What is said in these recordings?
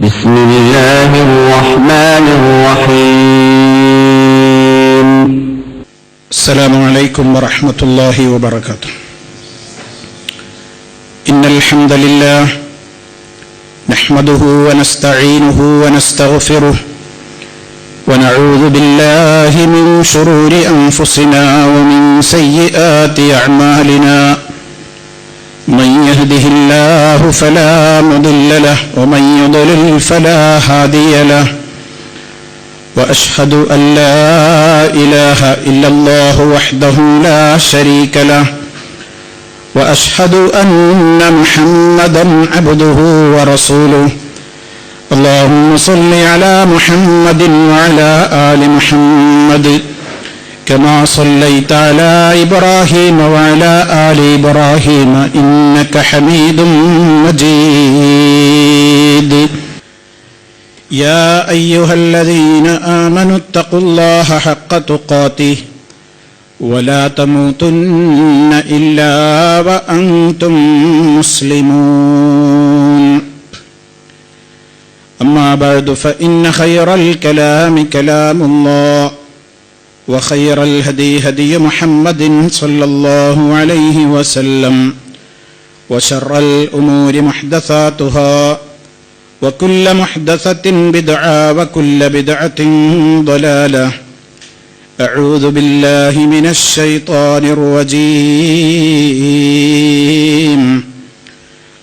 بسم الله الرحمن الرحيم. السلام عليكم ورحمة الله وبركاته. إن الحمد لله نحمده ونستعينه ونستغفره ونعوذ بالله من شرور أنفسنا ومن سيئات أعمالنا. من يهده الله فلا مضل له ومن يضلل فلا هادي له. وأشهد أن لا إله إلا الله وحده لا شريك له. وأشهد أن محمدا عبده ورسوله. اللهم صل على محمد وعلى آل محمد كما صليت على إبراهيم وعلى آل إبراهيم إنك حميد مجيد. يا أيها الذين آمنوا اتقوا الله حق تقاته ولا تموتن إلا وأنتم مسلمون. أما بعد فإن خير الكلام كلام الله وخير الهدي هدي محمد صلى الله عليه وسلم وشر الأمور محدثاتها وكل محدثة بدعة وكل بدعة ضلالة. أعوذ بالله من الشيطان الرجيم.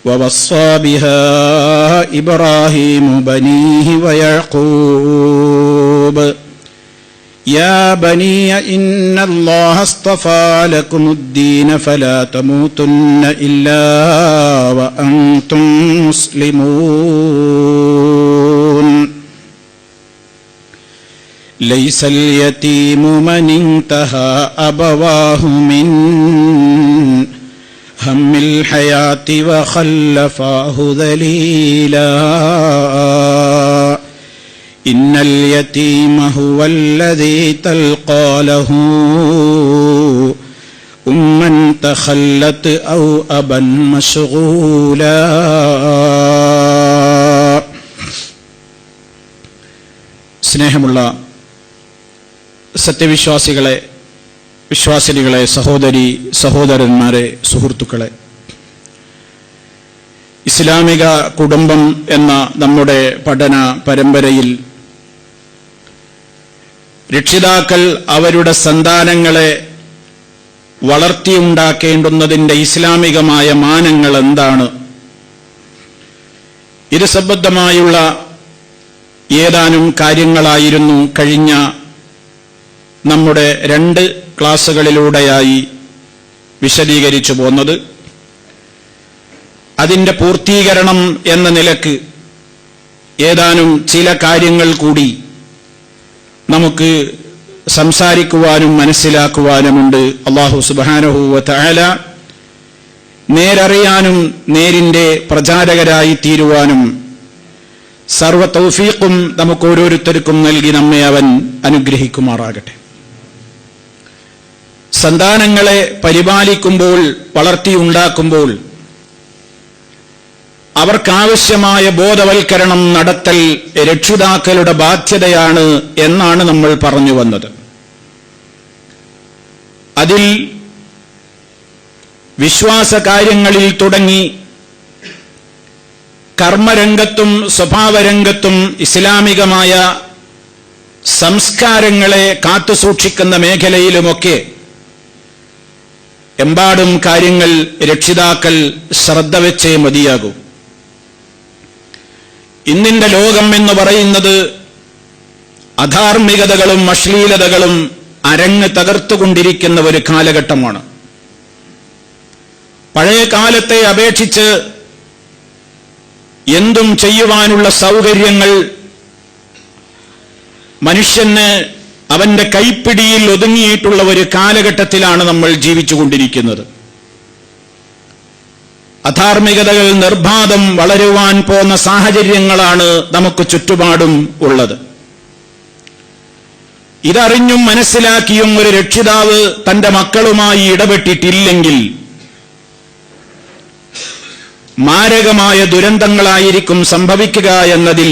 ووصى بها إبراهيم بنيه ويعقوب يا بني إن الله اصطفى لكم الدين فلا تموتن إلا وأنتم مسلمون. ليس اليتيم من انتهى أبواه من هم الحياة وخلفاه ذليلا. إن اليتيم هو الذي تلقى له أما تخلت أو أبا مشغولا. സ്നേഹമുള്ള സത്യവിശ്വാസികളെ, വിശ്വാസിനികളെ, സഹോദരി സഹോദരന്മാരെ, സുഹൃത്തുക്കളെ, ഇസ്ലാമിക കുടുംബം എന്ന നമ്മുടെ പഠന പരമ്പരയിൽ രക്ഷിതാക്കൾ അവരുടെ സന്താനങ്ങളെ വളർത്തിയുണ്ടാക്കേണ്ടുന്നതിൻ്റെ ഇസ്ലാമികമായ മാനങ്ങൾ എന്താണ്, ഇത് സംബന്ധമായുള്ള ഏതാനും കാര്യങ്ങളായിരുന്നു കഴിഞ്ഞ നമ്മുടെ 2 ക്ലാസുകളിലൂടെയായി വിശദീകരിച്ചു പോന്നത്. അതിൻ്റെ പൂർത്തീകരണം എന്ന നിലക്ക് ഏതാനും ചില കാര്യങ്ങൾ കൂടി നമുക്ക് സംസാരിക്കുവാനും മനസ്സിലാക്കുവാനുമുണ്ട്. അല്ലാഹു സുബ്ഹാനഹു വ തആല നേരറിയാനും നേരിൻ്റെ പ്രചാരകരായി തീരുവാനും സർവ തൗഫീഖും നമുക്ക് ഓരോരുത്തർക്കും നൽകി നമ്മെ അവൻ അനുഗ്രഹിക്കുമാറാകട്ടെ. സന്താനങ്ങളെ പരിപാലിക്കുമ്പോൾ, വളർത്തിയുണ്ടാക്കുമ്പോൾ അവർക്കാവശ്യമായ ബോധവൽക്കരണം നടത്തൽ രക്ഷിതാക്കളുടെ ബാധ്യതയാണ് എന്നാണ് നമ്മൾ പറഞ്ഞു വന്നത്. അതിൽ വിശ്വാസ കാര്യങ്ങളിൽ തുടങ്ങി കർമ്മരംഗത്തും സ്വഭാവരംഗത്തും ഇസ്ലാമികമായ സംസ്കാരങ്ങളെ കാത്തുസൂക്ഷിക്കുന്ന മേഖലയിലുമൊക്കെ എമ്പാടും കാര്യങ്ങൾ രക്ഷിതാക്കൾ ശ്രദ്ധ വെച്ചേ മതിയാകൂ. ഇന്നിന്റെ ലോകം എന്ന് പറയുന്നത് അധാർമികതകളും അശ്ലീലതകളും അരങ്ങ് തകർത്തുകൊണ്ടിരിക്കുന്ന ഒരു കാലഘട്ടമാണ്. പഴയ കാലത്തെ അപേക്ഷിച്ച് എന്തും ചെയ്യുവാനുള്ള സൗകര്യങ്ങൾ മനുഷ്യന് അവന്റെ കൈപ്പിടിയിൽ ഒതുങ്ങിയിട്ടുള്ള ഒരു കാലഘട്ടത്തിലാണ് നമ്മൾ ജീവിച്ചുകൊണ്ടിരിക്കുന്നത്. അധാർമികതകൾ നിർബാധം വളരുവാൻ പോന്ന സാഹചര്യങ്ങളാണ് നമുക്ക് ചുറ്റുപാടും ഉള്ളത്. ഇതറിഞ്ഞും മനസ്സിലാക്കിയും ഒരു രക്ഷിതാവ് തന്റെ മക്കളുമായി ഇടപെട്ടിട്ടില്ലെങ്കിൽ മാരകമായ ദുരന്തങ്ങളായിരിക്കും സംഭവിക്കുക എന്നതിൽ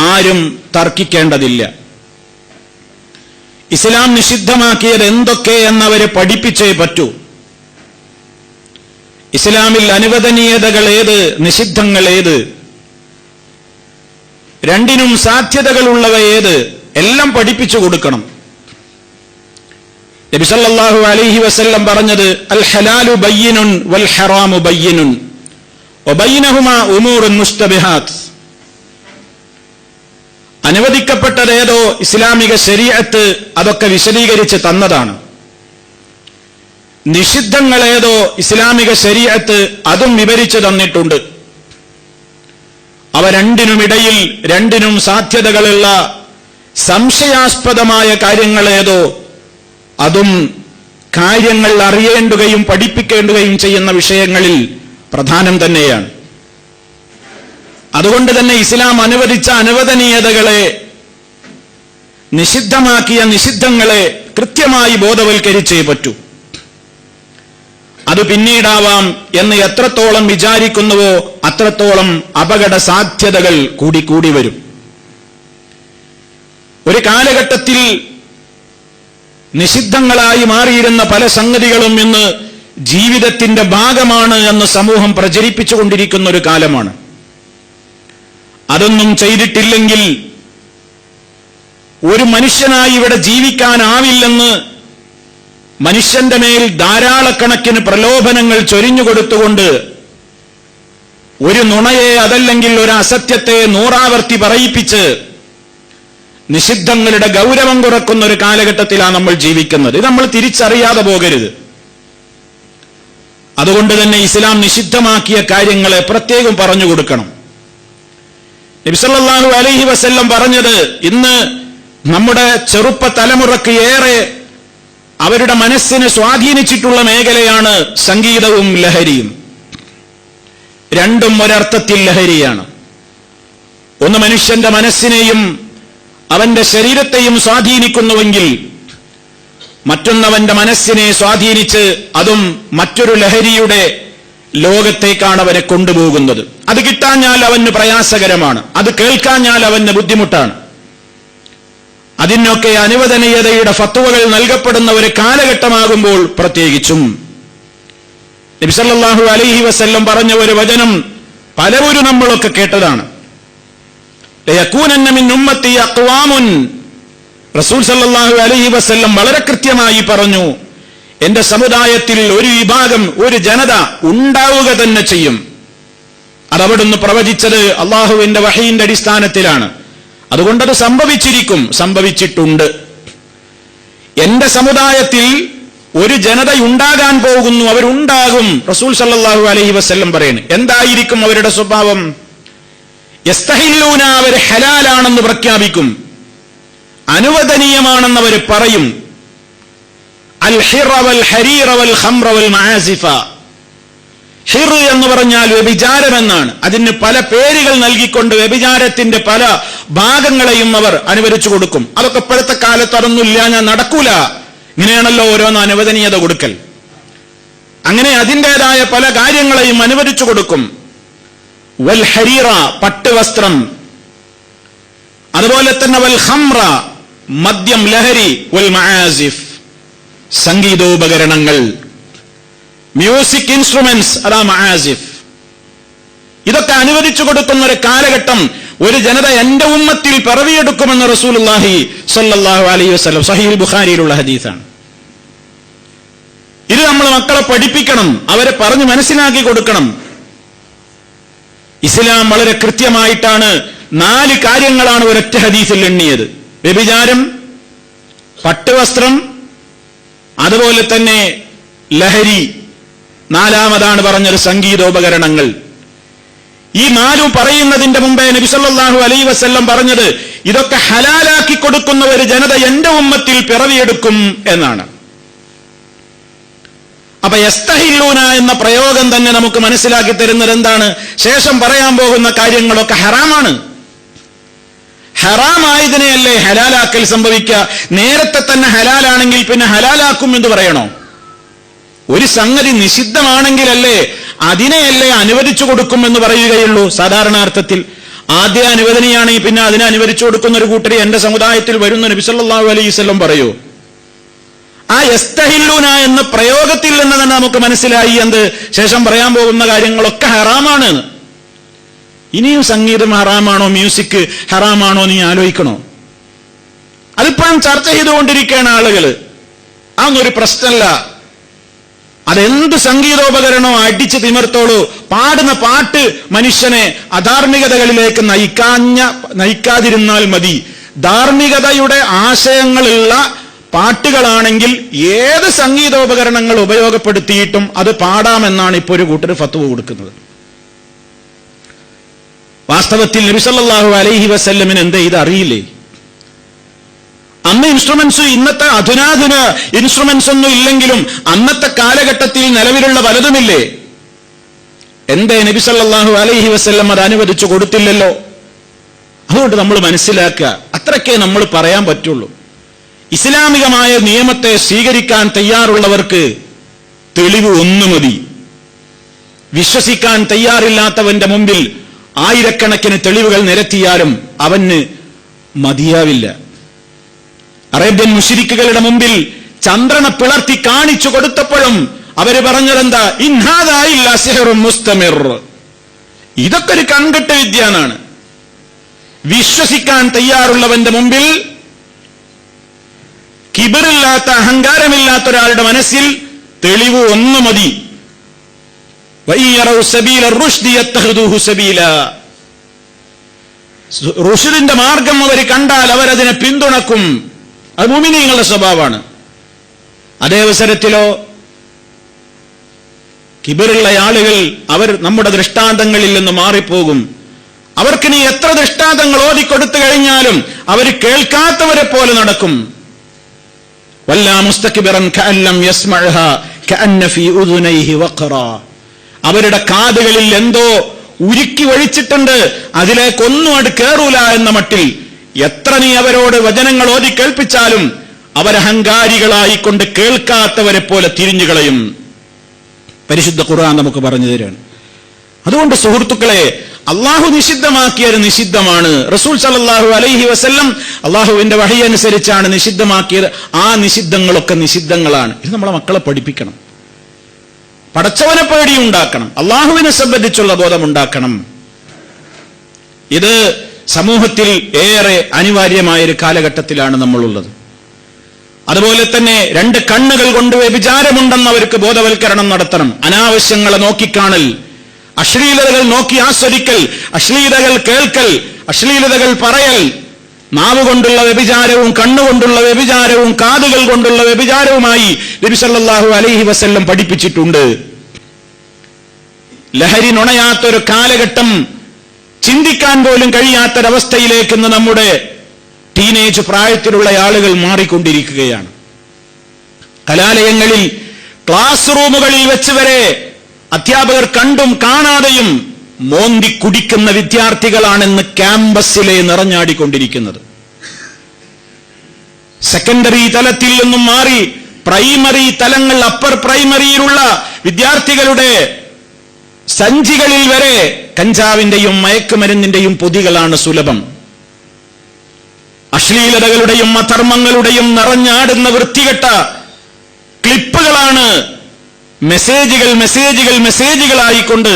ആരും തർക്കിക്കേണ്ടതില്ല. ഇസ്ലാം നിഷിദ്ധമാക്കിയത് എന്തൊക്കെ എന്നവരെ പഠിപ്പിച്ചേ പറ്റൂ. ഇസ്ലാമിൽ അനുവദനീയതകൾ ഏത്, നിഷിദ്ധങ്ങൾ ഏത്, രണ്ടിനും സാധ്യതകളുള്ളവ ഏത്, എല്ലാം പഠിപ്പിച്ചു കൊടുക്കണം. നബി സല്ലല്ലാഹു അലൈഹി വസല്ലം പറഞ്ഞത് അൽ ഹലാലു ബയ്യിനുൻ വൽ ഹറാമു ബയ്യിനുൻ വബൈനഹുമാ ഉമൂറുൻ മുസ്തബിഹാത്ത്. അനുവദിക്കപ്പെട്ടതേതോ ഇസ്ലാമിക ശരീഅത്ത് അതൊക്കെ വിശദീകരിച്ച് തന്നതാണ്. നിഷിദ്ധങ്ങളേതോ ഇസ്ലാമിക ശരീഅത്ത് അതും വിവരിച്ചു തന്നിട്ടുണ്ട്. അവ രണ്ടിനുമിടയിൽ രണ്ടിനും സാധ്യതകളുള്ള സംശയാസ്പദമായ കാര്യങ്ങളേതോ അതും കാര്യങ്ങൾ അറിയേണ്ടുകയും പഠിപ്പിക്കേണ്ടുകയും ചെയ്യുന്ന വിഷയങ്ങളിൽ പ്രധാനം തന്നെയാണ്. അതുകൊണ്ട് തന്നെ ഇസ്ലാം അനുവദിച്ച അനുവദനീയതകളെ, നിഷിദ്ധമാക്കിയ നിഷിദ്ധങ്ങളെ കൃത്യമായി ബോധവൽക്കരിച്ചേ പറ്റൂ. അത് പിന്നീടാവാം എന്ന് എത്രത്തോളം വിചാരിക്കുന്നുവോ അത്രത്തോളം അപകട സാധ്യതകൾ കൂടിക്കൂടി വരും. ഒരു കാലഘട്ടത്തിൽ നിഷിദ്ധങ്ങളായി മാറിയിരുന്ന പല സംഗതികളും ഇന്ന് ജീവിതത്തിന്റെ ഭാഗമാണ് എന്ന് സമൂഹം പ്രചരിപ്പിച്ചുകൊണ്ടിരിക്കുന്ന ഒരു കാലമാണ്. അതൊന്നും ചെയ്തിട്ടില്ലെങ്കിൽ ഒരു മനുഷ്യനായി ഇവിടെ ജീവിക്കാനാവില്ലെന്ന് മനുഷ്യന്റെ മേൽ ധാരാളക്കണക്കിന് പ്രലോഭനങ്ങൾ ചൊരിഞ്ഞുകൊടുത്തുകൊണ്ട് ഒരു നുണയെ അതല്ലെങ്കിൽ ഒരു അസത്യത്തെ നൂറാവർത്തി പറയിപ്പിച്ച് നിഷിദ്ധങ്ങളുടെ ഗൗരവം കുറക്കുന്ന ഒരു കാലഘട്ടത്തിലാണ് നമ്മൾ ജീവിക്കുന്നത്. ഇത് നമ്മൾ തിരിച്ചറിയാതെ പോകരുത്. അതുകൊണ്ട് തന്നെ ഇസ്ലാം നിഷിദ്ധമാക്കിയ കാര്യങ്ങളെ പ്രത്യേകം പറഞ്ഞു കൊടുക്കണം. നബി സല്ലല്ലാഹു അലൈഹി വസല്ലം പറഞ്ഞത് ഇന്ന് നമ്മുടെ ചെറുപ്പ തലമുറക്ക് ഏറെ അവരുടെ മനസ്സിനെ സ്വാധീനിച്ചിട്ടുള്ള മേഖലയാണ് സംഗീതവും ലഹരിയും. രണ്ടും ഒരർത്ഥത്തിൽ ലഹരിയാണ്. ഒന്ന് മനുഷ്യന്റെ മനസ്സിനെയും അവന്റെ ശരീരത്തെയും സ്വാധീനിക്കുന്നുവെങ്കിൽ മറ്റൊന്നവന്റെ മനസ്സിനെ സ്വാധീനിച്ച് അതും മറ്റൊരു ലഹരിയുടെ ലോകത്തേക്കാണ് അവനെ കൊണ്ടുപോകുന്നത്. അത് കിട്ടാഞ്ഞാൽ അവന് പ്രയാസകരമാണ്, അത് കേൾക്കാഞ്ഞാൽ അവന് ബുദ്ധിമുട്ടാണ്. അതിനൊക്കെ അനുവദനീയതയുടെ ഫത്വകൾ നൽകപ്പെടുന്ന ഒരു കാലഘട്ടമാകുമ്പോൾ പ്രത്യേകിച്ചും നബി സല്ലല്ലാഹു അലൈഹി വസല്ലം പറഞ്ഞ ഒരു വചനം പലവരും നമ്മളൊക്കെ കേട്ടതാണ്. ലയകൂനന്ന മിൻ ഉമ്മത്തി അഖ്വാമുൻ. റസൂൽ സല്ലല്ലാഹു അലൈഹി വസല്ലം വളരെ കൃത്യമായി പറഞ്ഞു, എന്റെ സമുദായത്തിൽ ഒരു വിഭാഗം, ഒരു ജനത ഉണ്ടാവുക തന്നെ ചെയ്യും. അതവിടുന്ന് പ്രവചിച്ചത് അള്ളാഹുവിന്റെ വഹയിന്റെ അടിസ്ഥാനത്തിലാണ്. അതുകൊണ്ടത് സംഭവിച്ചിരിക്കും, സംഭവിച്ചിട്ടുണ്ട്. എന്റെ സമുദായത്തിൽ ഒരു ജനതയുണ്ടാകാൻ പോകുന്നു, അവരുണ്ടാകും. റസൂൽ സല്ലല്ലാഹു അലൈഹി വസല്ലം പറയുന്നു. എന്തായിരിക്കും അവരുടെ സ്വഭാവം? യസ്തഹില്ലൂന, അവർ ഹലാലാണെന്ന് പ്രഖ്യാപിക്കും, അനുവദനീയമാണെന്ന് അവർ പറയും. അൽ ഹിറ വൽ ഹരീറ വൽ ഖംറ വൽ മആസിഫ. ഹിർ എന്ന് പറഞ്ഞാൽ വ്യഭിചാരമെന്നാണ്. അതിന് പല പേരുകൾ നൽകിക്കൊണ്ട് വ്യഭിചാരത്തിന്റെ പല ഭാഗങ്ങളെയും അവർ അനുവദിച്ചു കൊടുക്കും. അതൊക്കെ ഇപ്പോഴത്തെ കാലത്ത് അതൊന്നുമില്ല, ഞാൻ നടക്കൂല, ഇങ്ങനെയാണല്ലോ ഓരോന്ന് അനുവദനീയത കൊടുക്കൽ. അങ്ങനെ അതിൻ്റെതായ പല കാര്യങ്ങളെയും അനുവദിച്ചു കൊടുക്കും. വൽ ഹരീറ, പട്ടുവസ്ത്രം. അതുപോലെ തന്നെ വൽ ഖംറ, മദ്യം, ലഹരി. വൽ മആസിഫ്, സംഗീതോപകരണങ്ങൾ, മ്യൂസിക് ഇൻസ്ട്രുമെന്റ്സ്, അതാ മആസിഫ്. ഇതൊക്കെ അനുവദിച്ചു കൊടുക്കുന്ന ഒരു കാലഘട്ടം, ഒരു ജനത എന്റെ ഉമ്മത്തിൽ പിറവിയെടുക്കുമെന്ന് റസൂലുള്ളാഹി സ്വല്ലല്ലാഹു അലൈഹി വസല്ലം സഹീഹുൽ ബുഖാരിയിലുള്ള ഹദീസാണ്. ഇത് നമ്മൾ മക്കളെ പഠിപ്പിക്കണം, അവരെ പറഞ്ഞു മനസ്സിലാക്കി കൊടുക്കണം. ഇസ്ലാം വളരെ കൃത്യമായിട്ടാണ് 4 കാര്യങ്ങളാണ് ഒരൊറ്റ ഹദീസിൽ എണ്ണിയത്. വ്യഭിചാരം, പട്ടുവസ്ത്രം, അതുപോലെ തന്നെ ലഹരി, 4ാമതാണ് പറഞ്ഞത് സംഗീതോപകരണങ്ങൾ. ഈ 4 പറയുന്നതിന്റെ മുമ്പേ നബി സല്ലല്ലാഹു അലൈഹി വസല്ലം പറഞ്ഞത് ഇതൊക്കെ ഹലാലാക്കി കൊടുക്കുന്ന ഒരു ജനത എന്റെ ഉമ്മത്തിൽ പിറവിയെടുക്കും എന്നാണ്. അപ്പൊ യസ്തഹില്ലൂന എന്ന പ്രയോഗം തന്നെ നമുക്ക് മനസ്സിലാക്കി തരുന്നത് എന്താണ്? ശേഷം പറയാൻ പോകുന്ന കാര്യങ്ങളൊക്കെ ഹറാമാണ്. ഹറാമായതിനെയല്ലേ ഹലാലാക്കൽ സംഭവിക്കുക. നേരത്തെ തന്നെ ഹലാലാണെങ്കിൽ പിന്നെ ഹലാലാക്കും എന്ന് പറയണോ? ഒരു സംഗതി നിഷിദ്ധമാണെങ്കിലല്ലേ അതിനെയല്ലേ അനുവദിച്ചു കൊടുക്കുമെന്ന് പറയുകയുള്ളൂ. സാധാരണ അർത്ഥത്തിൽ ആദ്യ അനുവദനയാണ്, പിന്നെ അതിനെ അനുവദിച്ചു കൊടുക്കുന്ന ഒരു കൂട്ടരെ എന്റെ സമുദായത്തിൽ വരുന്ന നബി സല്ലല്ലാഹു അലൈഹി വസല്ലം പറയൂ. ആ യസ്തഹില്ലൂന എന്ന പ്രയോഗത്തിൽ നിന്ന് തന്നെ നമുക്ക് മനസ്സിലായി എന്ത്, ശേഷം പറയാൻ പോകുന്ന കാര്യങ്ങളൊക്കെ ഹറാമാണ്. ഇനിയും സംഗീതം ഹറാമാണോ, മ്യൂസിക് ഹറാമാണോ നീ ആലോചിക്കണോ? അതിപ്പോഴും ചർച്ച ചെയ്തുകൊണ്ടിരിക്കുകയാണ് ആളുകൾ. അതൊന്നൊരു പ്രശ്നമല്ല. അതെന്ത് സംഗീതോപകരണോ അടിച്ച് തിമിർത്തോളൂ. പാടുന്ന പാട്ട് മനുഷ്യനെ അധാർമികതകളിലേക്ക് നയിക്കാതിരുന്നാൽ മതി. ധാർമ്മികതയുടെ ആശയങ്ങളുള്ള പാട്ടുകളാണെങ്കിൽ ഏത് സംഗീതോപകരണങ്ങൾ ഉപയോഗപ്പെടുത്തിയിട്ടും അത് പാടാമെന്നാണ് ഇപ്പോൾ ഒരു കൂട്ടർ ഫത്വ കൊടുക്കുന്നത്. വാസ്തവത്തിൽ നബി സല്ലല്ലാഹു അലൈഹി വസല്ലമിന് എന്താ ഇത് അറിയില്ലേ? അന്ന് ഇൻസ്ട്രുമെന്റ്സ് ഇന്നത്തെ അധുനാധുന ഇൻസ്ട്രുമെന്റ്സ് ഒന്നും ഇല്ലെങ്കിലും അന്നത്തെ കാലഘട്ടത്തിൽ നിലവിലുള്ള പലതുമില്ലേ? എന്തേ നബി സല്ലല്ലാഹു അലൈഹി വസല്ലം അത് അനുവദിച്ചു കൊടുത്തില്ലല്ലോ? അതുകൊണ്ട് നമ്മൾ മനസ്സിലാക്കുക, അത്രയ്ക്കേ നമ്മൾ പറയാൻ പറ്റുള്ളൂ. ഇസ്ലാമികമായ നിയമത്തെ സ്വീകരിക്കാൻ തയ്യാറുള്ളവർക്ക് തെളിവ് ഒന്നു മതി. വിശ്വസിക്കാൻ തയ്യാറില്ലാത്തവന്റെ മുമ്പിൽ ആയിരക്കണക്കിന് തെളിവുകൾ നിരത്തിയാലും അവന് മതിയാവില്ല. അറേബ്യൻ മുശ്രിക്കുകളുടെ മുമ്പിൽ ചന്ദ്രനെ പിളർത്തി കാണിച്ചു കൊടുത്തപ്പോഴും അവര് പറഞ്ഞതെന്താ? ഇൻഹാദാ ഇല്ലാ സിഹ്റുൻ മുസ്തമിർ. ഇതൊക്കെ ഒരു കൺകെട്ട വിദ്യാനാണ്. വിശ്വസിക്കാൻ തയ്യാറുള്ളവന്റെ മുമ്പിൽ കിബറില്ലാത്ത, അഹങ്കാരമില്ലാത്ത ഒരാളുടെ മനസ്സിൽ തെളിവ് ഒന്ന് മതി. റുഷ്ദിന്റെ മാർഗം അവർ കണ്ടാൽ അവരതിനെ പിന്തുണക്കും. അത് മുഅ്മിനീങ്ങളുടെ സ്വഭാവമാണ്. അതേ അവസരത്തിലോ കിബറുള്ള ആളുകൾ അവർ നമ്മുടെ ദൃഷ്ടാന്തങ്ങളിൽ നിന്ന് മാറിപ്പോകും. അവർക്കിനി എത്ര ദൃഷ്ടാന്തങ്ങൾ ഓതിക്കൊടുത്തു കഴിഞ്ഞാലും അവർ കേൾക്കാത്തവരെ പോലെ നടക്കും. വല്ലാ മുസ്തക്ബിറൻ കഅല്ലം യസ്മഅഹാ കഅന്ന ഫീ ഉദുനൈഹി വഖറാ. അവരുടെ കാതുകളിൽ എന്തോ ഉരുക്കി ഒഴിച്ചിട്ടുണ്ട്, അതിലേക്കൊന്നും അത് കേറൂല എന്ന മട്ടിൽ എത്ര നീ അവരോട് വചനങ്ങൾ ഓതി കേൾപ്പിച്ചാലും അവരഹങ്കാരികളായിക്കൊണ്ട് കേൾക്കാത്തവരെ പോലെ തിരിഞ്ഞുകളയും. പരിശുദ്ധ ഖുർആൻ നമുക്ക് പറഞ്ഞു തരാണ്. അതുകൊണ്ട് സുഹൃത്തുക്കളെ, അള്ളാഹു നിഷിദ്ധമാക്കിയത് നിഷിദ്ധമാണ്. റസൂൽ സല്ലല്ലാഹു അലൈഹി വസല്ലം അള്ളാഹുവിന്റെ വഹി അനുസരിച്ചാണ് നിഷിദ്ധമാക്കിയത്. ആ നിഷിദ്ധങ്ങളൊക്കെ നിഷിദ്ധങ്ങളാണ്. ഇത് നമ്മളെ മക്കളെ പഠിപ്പിക്കണം. പടച്ചവനെ പേടിയുണ്ടാക്കണം, അള്ളാഹുവിനെ സംബന്ധിച്ചുള്ള ബോധമുണ്ടാക്കണം. ഇത് സമൂഹത്തിൽ ഏറെ അനിവാര്യമായൊരു കാലഘട്ടത്തിലാണ് നമ്മളുള്ളത്. അതുപോലെ തന്നെ രണ്ട് കണ്ണുകൾ കൊണ്ട് വ്യഭിചാരമുണ്ടെന്ന് അവർക്ക് ബോധവൽക്കരണം നടത്തണം. അനാവശ്യങ്ങളെ നോക്കിക്കാണൽ, അശ്ലീലതകൾ നോക്കി ആസ്വദിക്കൽ, അശ്ലീലതകൾ കേൾക്കൽ, അശ്ലീലതകൾ പറയൽ, നാവ് കൊണ്ടുള്ള വ്യഭിചാരവും കണ്ണുകൊണ്ടുള്ള വ്യഭിചാരവും കാതുകൾ കൊണ്ടുള്ള വ്യഭിചാരവുമായി നബി സല്ലല്ലാഹു അലൈഹി വസല്ലം പഠിപ്പിച്ചിട്ടുണ്ട്. ലഹരി നുണയാത്തൊരു കാലഘട്ടം, ചിന്തിക്കാൻ പോലും കഴിയാത്തൊരവസ്ഥയിലേക്ക് ഇന്ന് നമ്മുടെ ടീനേജ് പ്രായത്തിലുള്ള ആളുകൾ മാറിക്കൊണ്ടിരിക്കുകയാണ്. കലാലയങ്ങളിൽ, ക്ലാസ് റൂമുകളിൽ വെച്ച് വരെ അധ്യാപകർ കണ്ടും കാണാതെയും മോന്തി കുടിക്കുന്ന വിദ്യാർത്ഥികളാണെന്ന് ക്യാമ്പസിലെ നിറഞ്ഞാടിക്കൊണ്ടിരിക്കുന്നത്. സെക്കൻഡറി തലത്തിൽ നിന്നും മാറി പ്രൈമറി തലങ്ങൾ, അപ്പർ പ്രൈമറിയിലുള്ള വിദ്യാർത്ഥികളുടെ സഞ്ചികളിൽ വരെ കഞ്ചാവിന്റെയും മയക്കുമരുന്നിന്റെയും പൊതികളാണ് സുലഭം. അശ്ലീലതകളുടെയും അധർമ്മങ്ങളുടെയും നിറഞ്ഞാടുന്ന വൃത്തികെട്ട ക്ലിപ്പുകളാണ് മെസ്സേജുകളായിക്കൊണ്ട്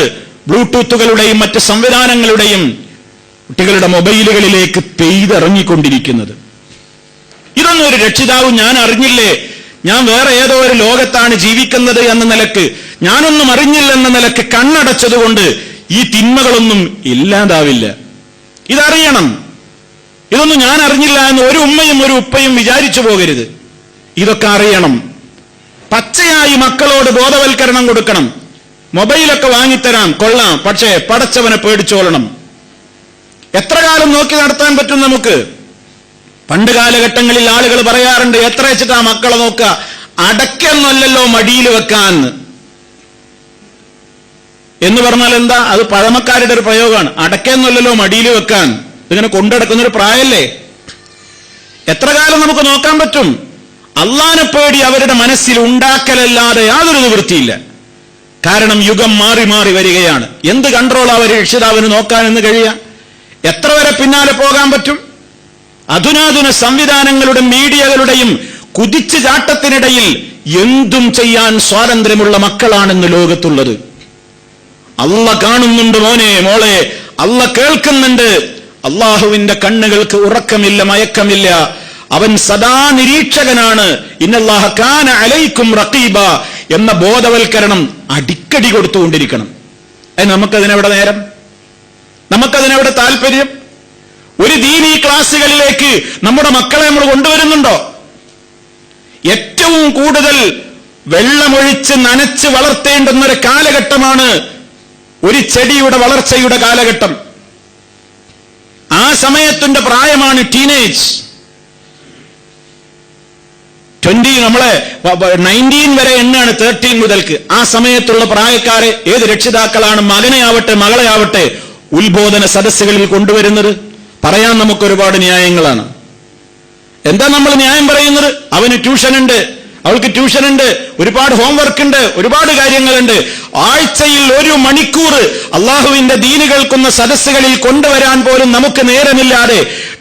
ബ്ലൂടൂത്തുകളുടെയും മറ്റ് സംവിധാനങ്ങളുടെയും കുട്ടികളുടെ മൊബൈലുകളിലേക്ക് പെയ്തിറങ്ങിക്കൊണ്ടിരിക്കുന്നത്. ഇതൊന്നും ഒരു രക്ഷിതാവും ഞാൻ അറിഞ്ഞില്ലേ, ഞാൻ വേറെ ഏതോ ഒരു ലോകത്താണ് ജീവിക്കുന്നത് എന്ന നിലക്ക്, ഞാനൊന്നും അറിഞ്ഞില്ലെന്ന നിലക്ക് കണ്ണടച്ചതുകൊണ്ട് ഈ തിന്മകളൊന്നും ഇല്ലാതാവില്ല. ഇതറിയണം. ഇതൊന്നും ഞാൻ അറിഞ്ഞില്ല എന്ന് ഒരു ഉമ്മയും ഒരു ഉപ്പയും വിചാരിച്ചു പോകരുത്. ഇതൊക്കെ അറിയണം. പച്ചയായി മക്കളോട് ബോധവൽക്കരണം കൊടുക്കണം. മൊബൈലൊക്കെ വാങ്ങിത്തരാം, കൊള്ളാം, പക്ഷേ പടച്ചവനെ പേടിച്ചോളണം. എത്ര കാലം നോക്കി നടത്താൻ പറ്റും നമുക്ക്? പണ്ട് കാലഘട്ടങ്ങളിൽ ആളുകൾ പറയാറുണ്ട്, എത്ര വെച്ചിട്ടാ മക്കളെ നോക്കുക, അടയ്ക്കൊന്നല്ലല്ലോ മടിയിൽ വെക്കാൻ എന്ന് പറഞ്ഞാൽ എന്താ? അത് പഴമക്കാരുടെ ഒരു പ്രയോഗമാണ്. അടയ്ക്കൊന്നല്ലല്ലോ മടിയിൽ വെക്കാൻ. ഇതിങ്ങനെ കൊണ്ടടക്കുന്നൊരു പ്രായല്ലേ? എത്ര കാലം നമുക്ക് നോക്കാൻ പറ്റും? അള്ളാനെ പേടി അവരുടെ മനസ്സിൽ ഉണ്ടാക്കലല്ലാതെ യാതൊരു നിവൃത്തിയില്ല. കാരണം യുഗം മാറി മാറി വരികയാണ്. എന്ത് കൺട്രോൾ അവർ രക്ഷിതാവിന് നോക്കാനെന്ന് കഴിയാം? എത്ര വരെ പിന്നാലെ പോകാൻ പറ്റും? അധുനാധുന സംവിധാനങ്ങളുടെ മീഡിയകളുടെയും കുതിച്ചു ചാട്ടത്തിനിടയിൽ എന്തും ചെയ്യാൻ സ്വാതന്ത്ര്യമുള്ള മക്കളാണെന്ന് ലോകത്തുള്ളത്. അള്ള കാണുന്നുണ്ട് മോനെ മോളെ, അള്ള കേൾക്കുന്നുണ്ട്. അള്ളാഹുവിന്റെ കണ്ണുകൾക്ക് ഉറക്കമില്ല, മയക്കമില്ല. അവൻ സദാ നിരീക്ഷകനാണ്. ഇന്നല്ലാഹ കാന അലൈക്കും റഖീബ എന്ന ബോധവൽക്കരണം അടിക്കടി കൊടുത്തുകൊണ്ടിരിക്കണം. നമുക്കതിനെവിടെ നേരം? നമുക്കതിനെവിടെ താല്പര്യം? ഒരു ദീനീ ക്ലാസുകളിലേക്ക് നമ്മുടെ മക്കളെ നമ്മൾ കൊണ്ടുവരുന്നുണ്ടോ? ഏറ്റവും കൂടുതൽ വെള്ളമൊഴിച്ച് നനച്ച് വളർത്തേണ്ടുന്ന ഒരു കാലഘട്ടമാണ് ഒരു ചെടിയുടെ വളർച്ചയുടെ കാലഘട്ടം. ആ സമയത്തിന്റെ പ്രായമാണ് ടീനേജ്. 20 നമ്മളെ 19 വരെ എണ്ണാണ്, 13 മുതൽക്ക്. ആ സമയത്തുള്ള പ്രായക്കാരെ ഏത് രക്ഷിതാക്കളാണ് മകനെയാവട്ടെ മകളെയാവട്ടെ ഉത്ബോധന സദസ്സുകളിൽ കൊണ്ടുവരുന്നത്? പറയാൻ നമുക്ക് ഒരുപാട് ന്യായങ്ങളാണ്. എന്താ നമ്മൾ ന്യായം പറയുന്നത്? അവന് ട്യൂഷനുണ്ട്, അവൾക്ക് ട്യൂഷനുണ്ട്, ഒരുപാട് ഹോംവർക്ക് ഉണ്ട്, ഒരുപാട് കാര്യങ്ങളുണ്ട്. ആഴ്ചയിൽ 1 മണിക്കൂർ അള്ളാഹുവിന്റെ ദീന് കേൾക്കുന്ന സദസ്സുകളിൽ കൊണ്ടുവരാൻ പോലും നമുക്ക് നേരമില്ലാതെ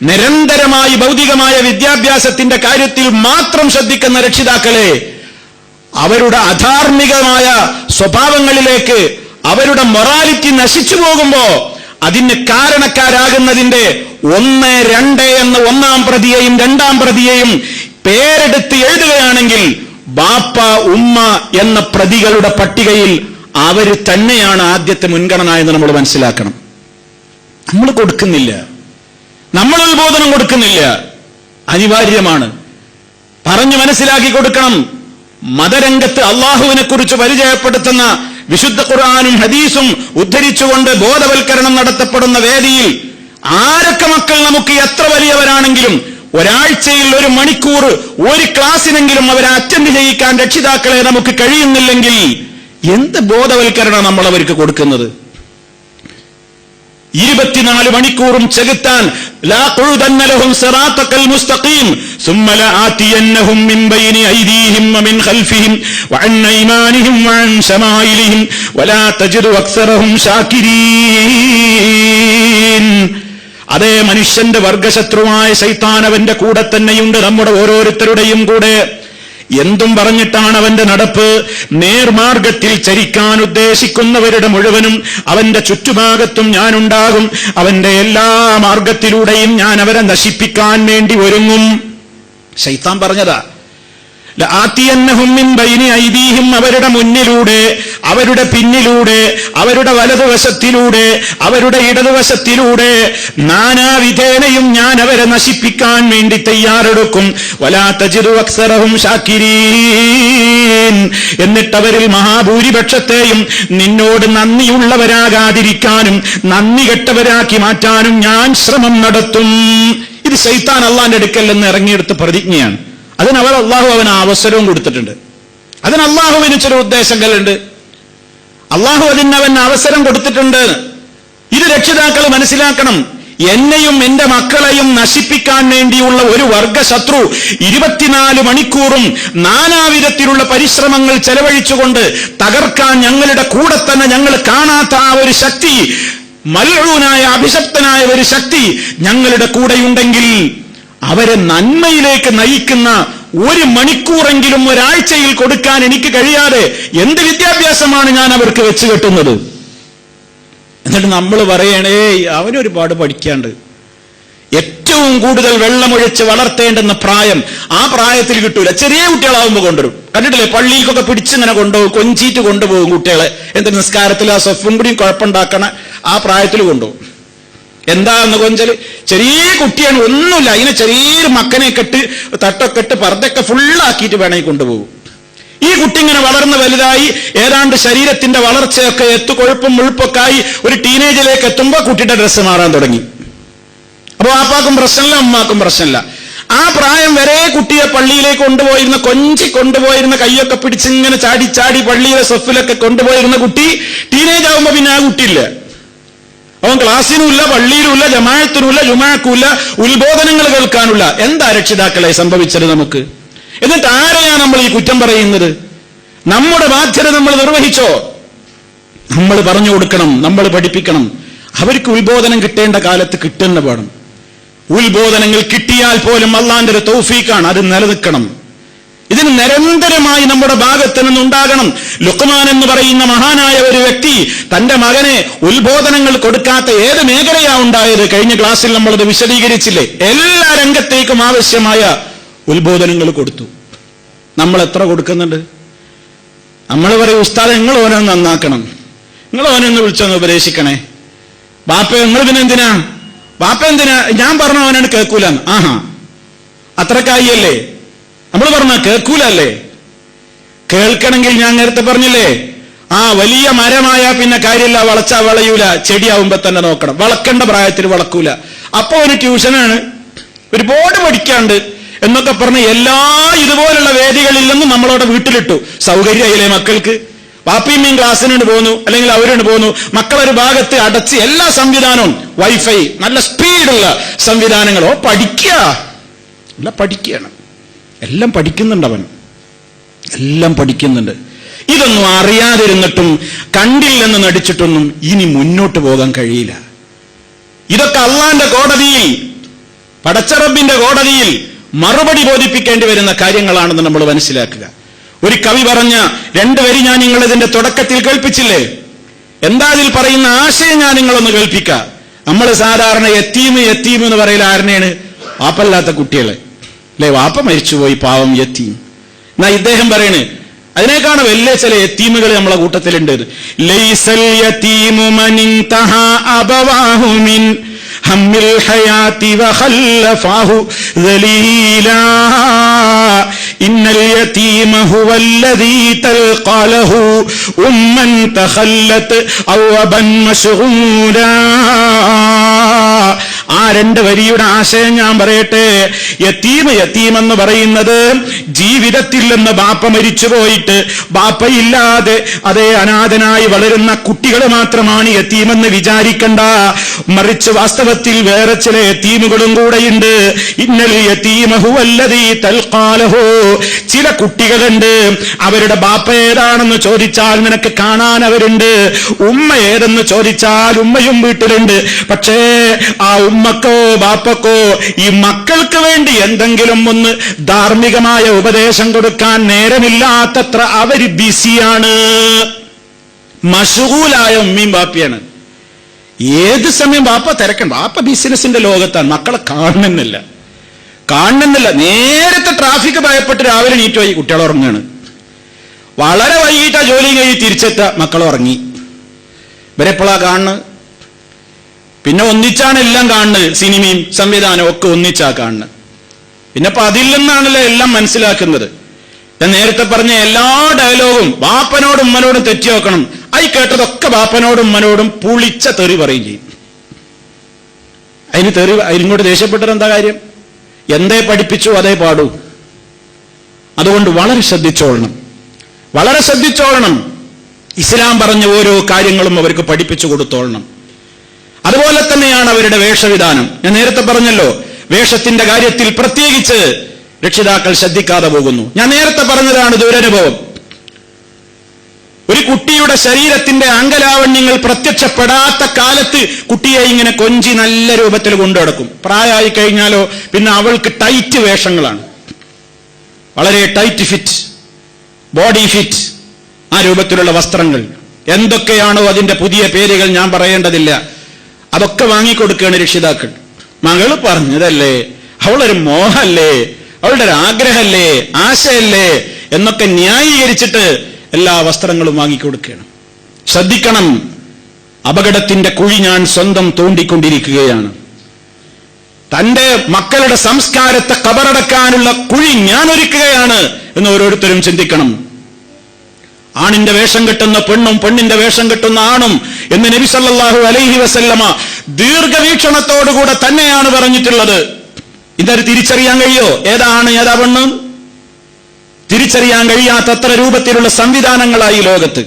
നിരന്തരമായി ഭൗതികമായ വിദ്യാഭ്യാസത്തിന്റെ കാര്യത്തിൽ മാത്രം ശ്രദ്ധിക്കുന്ന രക്ഷിതാക്കളെ അവരുടെ അധാർമികമായ സ്വഭാവങ്ങളിലേക്ക്, അവരുടെ മൊറാലിറ്റി നശിച്ചു പോകുമ്പോ അതിന് കാരണക്കാരാകുന്നതിന്റെ 1, 2 എന്ന 1-ാം പ്രതിയെയും 2-ാം പ്രതിയെയും പേരെടുത്ത് എഴുതുകയാണെങ്കിൽ ബാപ്പ ഉമ്മ എന്ന പ്രതികളുടെ പട്ടികയിൽ അവർ തന്നെയാണ് ആദ്യത്തെ മുൻഗണന എന്ന് നമ്മൾ മനസ്സിലാക്കണം. നമ്മൾ കൊടുക്കുന്നില്ല, നമ്മൾ ഉത്ബോധനം കൊടുക്കുന്നില്ല. അനിവാര്യമാണ്, പറഞ്ഞു മനസ്സിലാക്കി കൊടുക്കണം. മതരംഗത്ത് അള്ളാഹുവിനെ കുറിച്ച് പരിചയപ്പെടുത്തുന്ന വിശുദ്ധ ഖുർആനും ഹദീസും ഉദ്ധരിച്ചുകൊണ്ട് ബോധവൽക്കരണം നടത്തപ്പെടുന്ന വേദിയിൽ ആരൊക്കെ മക്കൾ നമുക്ക് എത്ര വലിയവരാണെങ്കിലും ഒരാഴ്ചയിൽ 1 മണിക്കൂർ ഒരു ക്ലാസ്സിനെങ്കിലും അവരെ അറ്റൻഡ് ചെയ്യിക്കാൻ രക്ഷിതാക്കളെ നമുക്ക് കഴിയുന്നില്ലെങ്കിൽ എന്ത് ബോധവൽക്കരണം നമ്മൾ അവർക്ക് കൊടുക്കുന്നത്? 24 മണിക്കൂറും ചെകുത്താൻ ലാ ഖുദന്ന ലഹും സിറാത്തക്കൽ മുസ്തഖീം സുമ്മ ലആതിയന്നഹും മിൻ ബൈനി ഐദീഹിം വമിൻ ഖൽഫിഹിം വഅൻ ഐമാനിഹിം വഅൻ ശമായിലിഹിം വലാ തജിദു അക്സറഹും ശാകിരീൻ. അതേ മനുഷ്യന്റെ വർഗശത്രുവായ ശൈത്താൻ അവന്റെ കൂടെ തന്നെയുണ്ട്, നമ്മുടെ ഓരോരുത്തരുടെയും കൂടെ. എന്തും പറഞ്ഞിട്ടാണ് അവന്റെ നടപ്പ്? നേർമാർഗത്തിൽ ചരിക്കാൻ ഉദ്ദേശിക്കുന്നവരുടെ മുഴുവനും അവന്റെ ചുറ്റുഭാഗത്തും ഞാനുണ്ടാകും. അവന്റെ എല്ലാ മാർഗത്തിലൂടെയും ഞാൻ അവരെ നശിപ്പിക്കാൻ വേണ്ടി ഒരുങ്ങും. ശൈത്താൻ പറഞ്ഞതാ. ലആതിയന്നഹും മിൻ ബൈനി ഐദീഹിം, അവരുടെ മുന്നിലൂടെ, അവരുടെ പിന്നിലൂടെ, അവരുടെ വലതുവശത്തിലൂടെ, അവരുടെ ഇടതുവശത്തിലൂടെ നാനാവിധേനയും ഞാൻ അവരെ നശിപ്പിക്കാൻ വേണ്ടി തയ്യാറെടുക്കും. വലാ തജിദു അക്സറഹും ശാകിരീൻ. എന്നിട്ടവരിൽ മഹാഭൂരിപക്ഷത്തെയും നിന്നോട് നന്ദിയുള്ളവരാകാതിരിക്കാനും നന്ദി കെട്ടവരാക്കി മാറ്റാനും ഞാൻ ശ്രമം നടത്തും. ഇത് ശൈത്താൻ അള്ളാന്റെ അടുക്കൽ നിന്ന് ഇറങ്ങിയെടുത്ത പ്രതിജ്ഞയാണ്. അതിന് അള്ളാഹു അവന് അവസരവും കൊടുത്തിട്ടുണ്ട്. അതിന് അള്ളാഹുവിന് ചില ഉദ്ദേശങ്ങളുണ്ട്. അള്ളാഹു അവന് അവസരം കൊടുത്തിട്ടുണ്ട്. ഇത് രക്ഷിതാക്കൾ മനസ്സിലാക്കണം. എന്നെയും എന്റെ മക്കളെയും നശിപ്പിക്കാൻ വേണ്ടിയുള്ള ഒരു വർഗശത്രു 24 മണിക്കൂറും നാനാവിധത്തിലുള്ള പരിശ്രമങ്ങൾ ചെലവഴിച്ചുകൊണ്ട് തകർക്കാൻ ഞങ്ങളുടെ കൂടെ തന്നെ ഞങ്ങൾ കാണാത്ത ആ ഒരു ശക്തി, മൽഊനായ അഭിശപ്തനായ ഒരു ശക്തി ഞങ്ങളുടെ കൂടെയുണ്ടെങ്കിൽ അവരെ നന്മയിലേക്ക് നയിക്കുന്ന 1 മണിക്കൂറെങ്കിലും ഒരാഴ്ചയിൽ കൊടുക്കാൻ എനിക്ക് കഴിയാതെ എന്ത് വിദ്യാഭ്യാസമാണ് ഞാൻ അവർക്ക് വെച്ച് കെട്ടുന്നത്? എന്നിട്ട് നമ്മൾ പറയണേ അവനൊരുപാട് പഠിക്കാണ്ട്. ഏറ്റവും കൂടുതൽ വെള്ളമൊഴിച്ച് വളർത്തേണ്ടുന്ന പ്രായം ആ പ്രായത്തിൽ കിട്ടൂല. ചെറിയ കുട്ടികളാവുമ്പോൾ കൊണ്ടുവരും. കണ്ടിട്ടില്ലേ, പള്ളിയിലേക്കൊക്കെ പിടിച്ചിങ്ങനെ കൊണ്ടുപോകും, കൊഞ്ചിയിട്ട് കൊണ്ടുപോകും കുട്ടികളെ. എന്നിട്ട് നിസ്കാരത്തിൽ ആ സ്വഫും കൂടിയും കുഴപ്പമുണ്ടാക്കണ ആ പ്രായത്തിൽ കൊണ്ടുപോകും. എന്താന്ന് കൊഞ്ചല്? ചെറിയ കുട്ടിയാണ്, ഒന്നുമില്ല, അതിനെ ചെറിയൊരു മക്കനെ കെട്ട് തട്ടൊക്കെ ഇട്ട് പർദ്ദയൊക്കെ ഫുള്ളാക്കിയിട്ട് വേണമെങ്കിൽ കൊണ്ടുപോകും. ഈ കുട്ടി ഇങ്ങനെ വളർന്ന് വലുതായി ഏതാണ്ട് ശരീരത്തിന്റെ വളർച്ചയൊക്കെ കൊഴുപ്പും മുഴുപ്പൊക്കെ ആയി ഒരു ടീനേജിലേക്ക് എത്തുമ്പോൾ കുട്ടിയുടെ ഡ്രസ്സ് മാറാൻ തുടങ്ങി. അപ്പൊ ആപ്പാക്കും പ്രശ്നമില്ല, അമ്മാക്കും പ്രശ്നമില്ല. ആ പ്രായം വരെ കുട്ടിയെ പള്ളിയിലേക്ക് കൊണ്ടുപോയിരുന്ന, കൊണ്ടുപോയിരുന്ന കൈയൊക്കെ പിടിച്ചിങ്ങനെ ചാടി ചാടി പള്ളിയിലെ സൊഫിലൊക്കെ കൊണ്ടുപോയിരുന്ന കുട്ടി ടീനേജ് ആകുമ്പോ പിന്നെ ആ കുട്ടിയില്ല. അവൻ ക്ലാസ്സിനുമില്ല, പള്ളിയിലുമില്ല, ജമാഅത്തിനുമില്ല, ജുമാഅക്കുമില്ല, ഉത്ബോധനങ്ങൾ കേൾക്കാനുള്ള. എന്താ രക്ഷിതാക്കളെ സംഭവിച്ചത് നമുക്ക്? എന്നിട്ട് ആരെയാണ് നമ്മൾ ഈ കുറ്റം പറയുന്നത്? നമ്മുടെ ബാധ്യത നമ്മൾ നിർവഹിച്ചോ? നമ്മൾ പറഞ്ഞു കൊടുക്കണം, നമ്മൾ പഠിപ്പിക്കണം. അവർക്ക് ഉത്ബോധനം കിട്ടേണ്ട കാലത്ത് കിട്ടുന്ന പാടും. ഉത്ബോധനങ്ങൾ കിട്ടിയാൽ പോലും അള്ളാന്റെ ഒരു തൗഫീഖാണ്, അത് നിലനിൽക്കണം. ഇതിന് നിരന്തരമായി നമ്മുടെ ഭാഗത്ത് നിന്നുണ്ടാകണം. ലുഖ്മാൻ എന്ന് പറയുന്ന മഹാനായ ഒരു വ്യക്തി തന്റെ മകനെ ഉത്ബോധനങ്ങൾ കൊടുക്കാത്ത ഏത് മേഖലയാ ഉണ്ടായത്? കഴിഞ്ഞ ക്ലാസ്സിൽ നമ്മളത് വിശദീകരിച്ചില്ലേ? എല്ലാ രംഗത്തേക്കും ആവശ്യമായ ഉത്ബോധനങ്ങൾ കൊടുത്തു. നമ്മൾ എത്ര കൊടുക്കുന്നുണ്ട്? നമ്മൾ പറയും, ഉസ്താദ് നിങ്ങൾ ഓനെ നന്നാക്കണം, നിങ്ങൾ ഓനൊന്ന് വിളിച്ചൊന്ന് ഉപദേശിക്കണേ. ബാപ്പ നിങ്ങൾ പിന്നെ എന്തിനാ? ബാപ്പ എന്തിനാ? ഞാൻ പറഞ്ഞ അവനാണ് കേൾക്കൂലെന്ന്. ആഹാ, അത്രക്കായിയല്ലേ? നമ്മൾ പറഞ്ഞ കേൾക്കൂലല്ലേ? കേൾക്കണമെങ്കിൽ ഞാൻ നേരത്തെ പറഞ്ഞില്ലേ, വലിയ മരമായ പിന്നെ കാര്യമില്ല, വളച്ചാ വളയൂല, ചെടിയാവുമ്പോ തന്നെ നോക്കണം. വളക്കേണ്ട പ്രായത്തിൽ വളക്കൂല. അപ്പൊ ഒരു ട്യൂഷനാണ്, ഒരു ബോർഡ് പഠിക്കാണ്ട് എന്നൊക്കെ പറഞ്ഞ് എല്ലാ ഇതുപോലുള്ള വേദികളിൽ നിന്നും നമ്മളവിടെ വീട്ടിലിട്ടു. സൗകര്യമായില്ലേ മക്കൾക്ക്? പാപ്പിയമ്മയും ക്ലാസ്സിനോട് പോന്നു, അല്ലെങ്കിൽ അവരോട് പോന്നു. മക്കളൊരു ഭാഗത്ത് അടച്ച് എല്ലാ സംവിധാനവും, വൈഫൈ, നല്ല സ്പീഡുള്ള സംവിധാനങ്ങളോ, പഠിക്കുക. അല്ല, പഠിക്കുകയാണ്. എല്ലാം പഠിക്കുന്നുണ്ട് അവൻ, എല്ലാം പഠിക്കുന്നുണ്ട്. ഇതൊന്നും അറിയാതിരുന്നിട്ടും കണ്ടില്ലെന്ന് നടിച്ചിട്ടൊന്നും ഇനി മുന്നോട്ട് പോകാൻ കഴിയില്ല. ഇതൊക്കെ അള്ളാന്റെ കോടതിയിൽ, പടച്ചറബിന്റെ കോടതിയിൽ മറുപടി ബോധിപ്പിക്കേണ്ടി വരുന്ന കാര്യങ്ങളാണെന്ന് നമ്മൾ മനസ്സിലാക്കുക. ഒരു കവി പറഞ്ഞ 2 വരി ഞാൻ നിങ്ങളിതിന്റെ തുടക്കത്തിൽ കേൾപ്പിച്ചില്ലേ? എന്താ അതിൽ പറയുന്ന ആശയം ഞാൻ നിങ്ങളൊന്ന് കേൾപ്പിക്കാം. നമ്മൾ സാധാരണ യത്തീം എന്ന് പറയൽ ആരനെയാണ്? വാപ്പല്ലാത്ത കുട്ടികളെ അല്ലെ? വാപ്പ മരിച്ചുപോയി, പാവം യത്തീം. എന്നാ ഇദ്ദേഹം പറയണ് അതിനേക്കാണ് വലിയ ചില യത്തീമുകൾ നമ്മളെ കൂട്ടത്തിലുണ്ട്. ലൈസൽ യതീമു മൻ ഇൻതഹാ അബവാഹു മിൻ ഹമ്മിൽ ഹയാതി വഖല്ലഫാഹു ദലീലാ ഇന്നൽ യതീമ ഹുവല്ലദീ തൽഖാ ലഹു ഉമ്മൻ തഖല്ലത് ഔ അബൻ മശ്ഗൂലാ. ആ 2 വരിയുടെ ആശയം ഞാൻ പറയട്ടെ. യതീം എന്ന് പറയുന്നത് ജീവിതത്തിൽ നിന്ന് ബാപ്പ മരിച്ചുപോയിട്ട് ബാപ്പയില്ലാതെ അതേ അനാഥനായി വളരുന്ന കുട്ടികൾ മാത്രമാണ് യതീമെന്ന് വിചാരിക്കണ്ട. മറിച്ച് വാസ്തവത്തിൽ വേറെ ചില യതീമുകളും കൂടെയുണ്ട്. ഇന്നൽ യതീമ ഹുവല്ലദീ തൽഖാ ലഹു. ചില കുട്ടികളുണ്ട്, അവരുടെ ബാപ്പ ഏതാണെന്ന് ചോദിച്ചാൽ നിനക്ക് കാണാൻ അവരുണ്ട്. ഉമ്മ ഏതെന്ന് ചോദിച്ചാൽ ഉമ്മയും വീട്ടിലുണ്ട്. പക്ഷേ ആ ഉമ്മക്കോ ബാപ്പക്കോ ഈ മക്കൾക്ക് വേണ്ടി എന്തെങ്കിലും ഒന്ന് ധാർമ്മികമായ ഉപദേശം കൊടുക്കാൻ നേരമില്ലാത്തത്ര അവര് ബിസിയാണ്. മശ്ഗൂലായ ഉമ്മയും ബാപ്പയാണ്. ഏത് സമയം ബാപ്പ തിരക്കണം. ബാപ്പ ബിസിനസിന്റെ ലോകത്താണ്, മക്കളെ കാണുന്നില്ല. നേരത്തെ ട്രാഫിക് ഭയപ്പെട്ട് രാവിലെ നീറ്റുപോയി, കുട്ടികൾ ഉറങ്ങാണ്. വളരെ വൈകിട്ടാ ജോലി കഴിഞ്ഞ് തിരിച്ചെത്താ, മക്കൾ ഉറങ്ങി. ഇവരെപ്പോഴാ കാണുന്നത്? പിന്നെ ഒന്നിച്ചാണ് എല്ലാം കാണുന്നത്. സിനിമയും സംവിധാനവും ഒക്കെ ഒന്നിച്ചാ കാണുന്നത്. പിന്നെ അപ്പൊ അതിൽ നിന്നാണല്ലോ എല്ലാം മനസ്സിലാക്കുന്നത്. ഞാൻ നേരത്തെ പറഞ്ഞ എല്ലാ ഡയലോഗും ബാപ്പനോടും ഉമ്മനോടും തെറ്റി നോക്കണം. ആയി കേട്ടതൊക്കെ ബാപ്പനോടും ഉമ്മനോടും പുളിച്ച തെറി പറയും ചെയ്യും. അതിനിങ്ങോട്ട് ദേഷ്യപ്പെട്ടത് എന്താ കാര്യം? എന്തേ പഠിപ്പിച്ചു അതേ പാടൂ. അതുകൊണ്ട് വളരെ ശ്രദ്ധിച്ചോളണം. ഇസ്ലാം പറഞ്ഞ ഓരോ കാര്യങ്ങളും അവർക്ക് പഠിപ്പിച്ചു കൊടുത്തോളണം. അതുപോലെ തന്നെയാണ് അവരുടെ വേഷവിധാനം. ഞാൻ നേരത്തെ പറഞ്ഞല്ലോ, വേഷത്തിന്റെ കാര്യത്തിൽ പ്രത്യേകിച്ച് രക്ഷിതാക്കൾ ശ്രദ്ധിക്കാതെ പോകുന്നു. ഞാൻ നേരത്തെ പറഞ്ഞതാണ് ദുരനുഭവം. ഒരു കുട്ടിയുടെ ശരീരത്തിന്റെ അംഗലാവണ്യങ്ങൾ പ്രത്യക്ഷപ്പെടാത്ത കാലത്ത് കുട്ടിയെ ഇങ്ങനെ കൊഞ്ചി നല്ല രൂപത്തിൽ കൊണ്ടുനടക്കും. പ്രായമായി കഴിഞ്ഞാലോ പിന്നെ അവൾക്ക് ടൈറ്റ് വേഷങ്ങളാണ്, വളരെ ടൈറ്റ് ഫിറ്റ്, ബോഡി ഫിറ്റ്, ആ രൂപത്തിലുള്ള വസ്ത്രങ്ങൾ. എന്തൊക്കെയാണോ അതിന്റെ പുതിയ പേരുകൾ ഞാൻ പറയേണ്ടതില്ല. അതൊക്കെ വാങ്ങിക്കൊടുക്കുകയാണ് രക്ഷിതാക്കൾ. മകള് പറഞ്ഞതല്ലേ, അവളൊരു മോഹല്ലേ, അവളുടെ ഒരു ആഗ്രഹമല്ലേ, ആശയല്ലേ എന്നൊക്കെ ന്യായീകരിച്ചിട്ട് എല്ലാ വസ്ത്രങ്ങളും വാങ്ങിക്കൊടുക്കുകയാണ്. ശ്രദ്ധിക്കണം, അപകടത്തിന്റെ കുഴി ഞാൻ സ്വന്തം തോണ്ടിക്കൊണ്ടിരിക്കുകയാണ്. തന്റെ മക്കളുടെ സംസ്കാരത്തെ കബറടക്കാനുള്ള കുഴി ഞാൻ ഒരുക്കുകയാണ് എന്ന് ഓരോരുത്തരും ചിന്തിക്കണം. ആണിന്റെ വേഷം കെട്ടുന്ന പെണ്ണും പെണ്ണിന്റെ വേഷം കെട്ടുന്ന ആണും എന്ന് നബി സല്ലല്ലാഹു അലൈഹി വസല്ലമ ദീർഘവീക്ഷണത്തോടുകൂടെ തന്നെയാണ് പറഞ്ഞിട്ടുള്ളത്. ഇതൊരു തിരിച്ചറിയാൻ കഴിയോ? ഏതാണ് ഏതാ പെണ്ണ്? തിരിച്ചറിയാൻ കഴിയാത്തത്ര രൂപത്തിലുള്ള സംവിധാനങ്ങളായി ലോകത്ത്.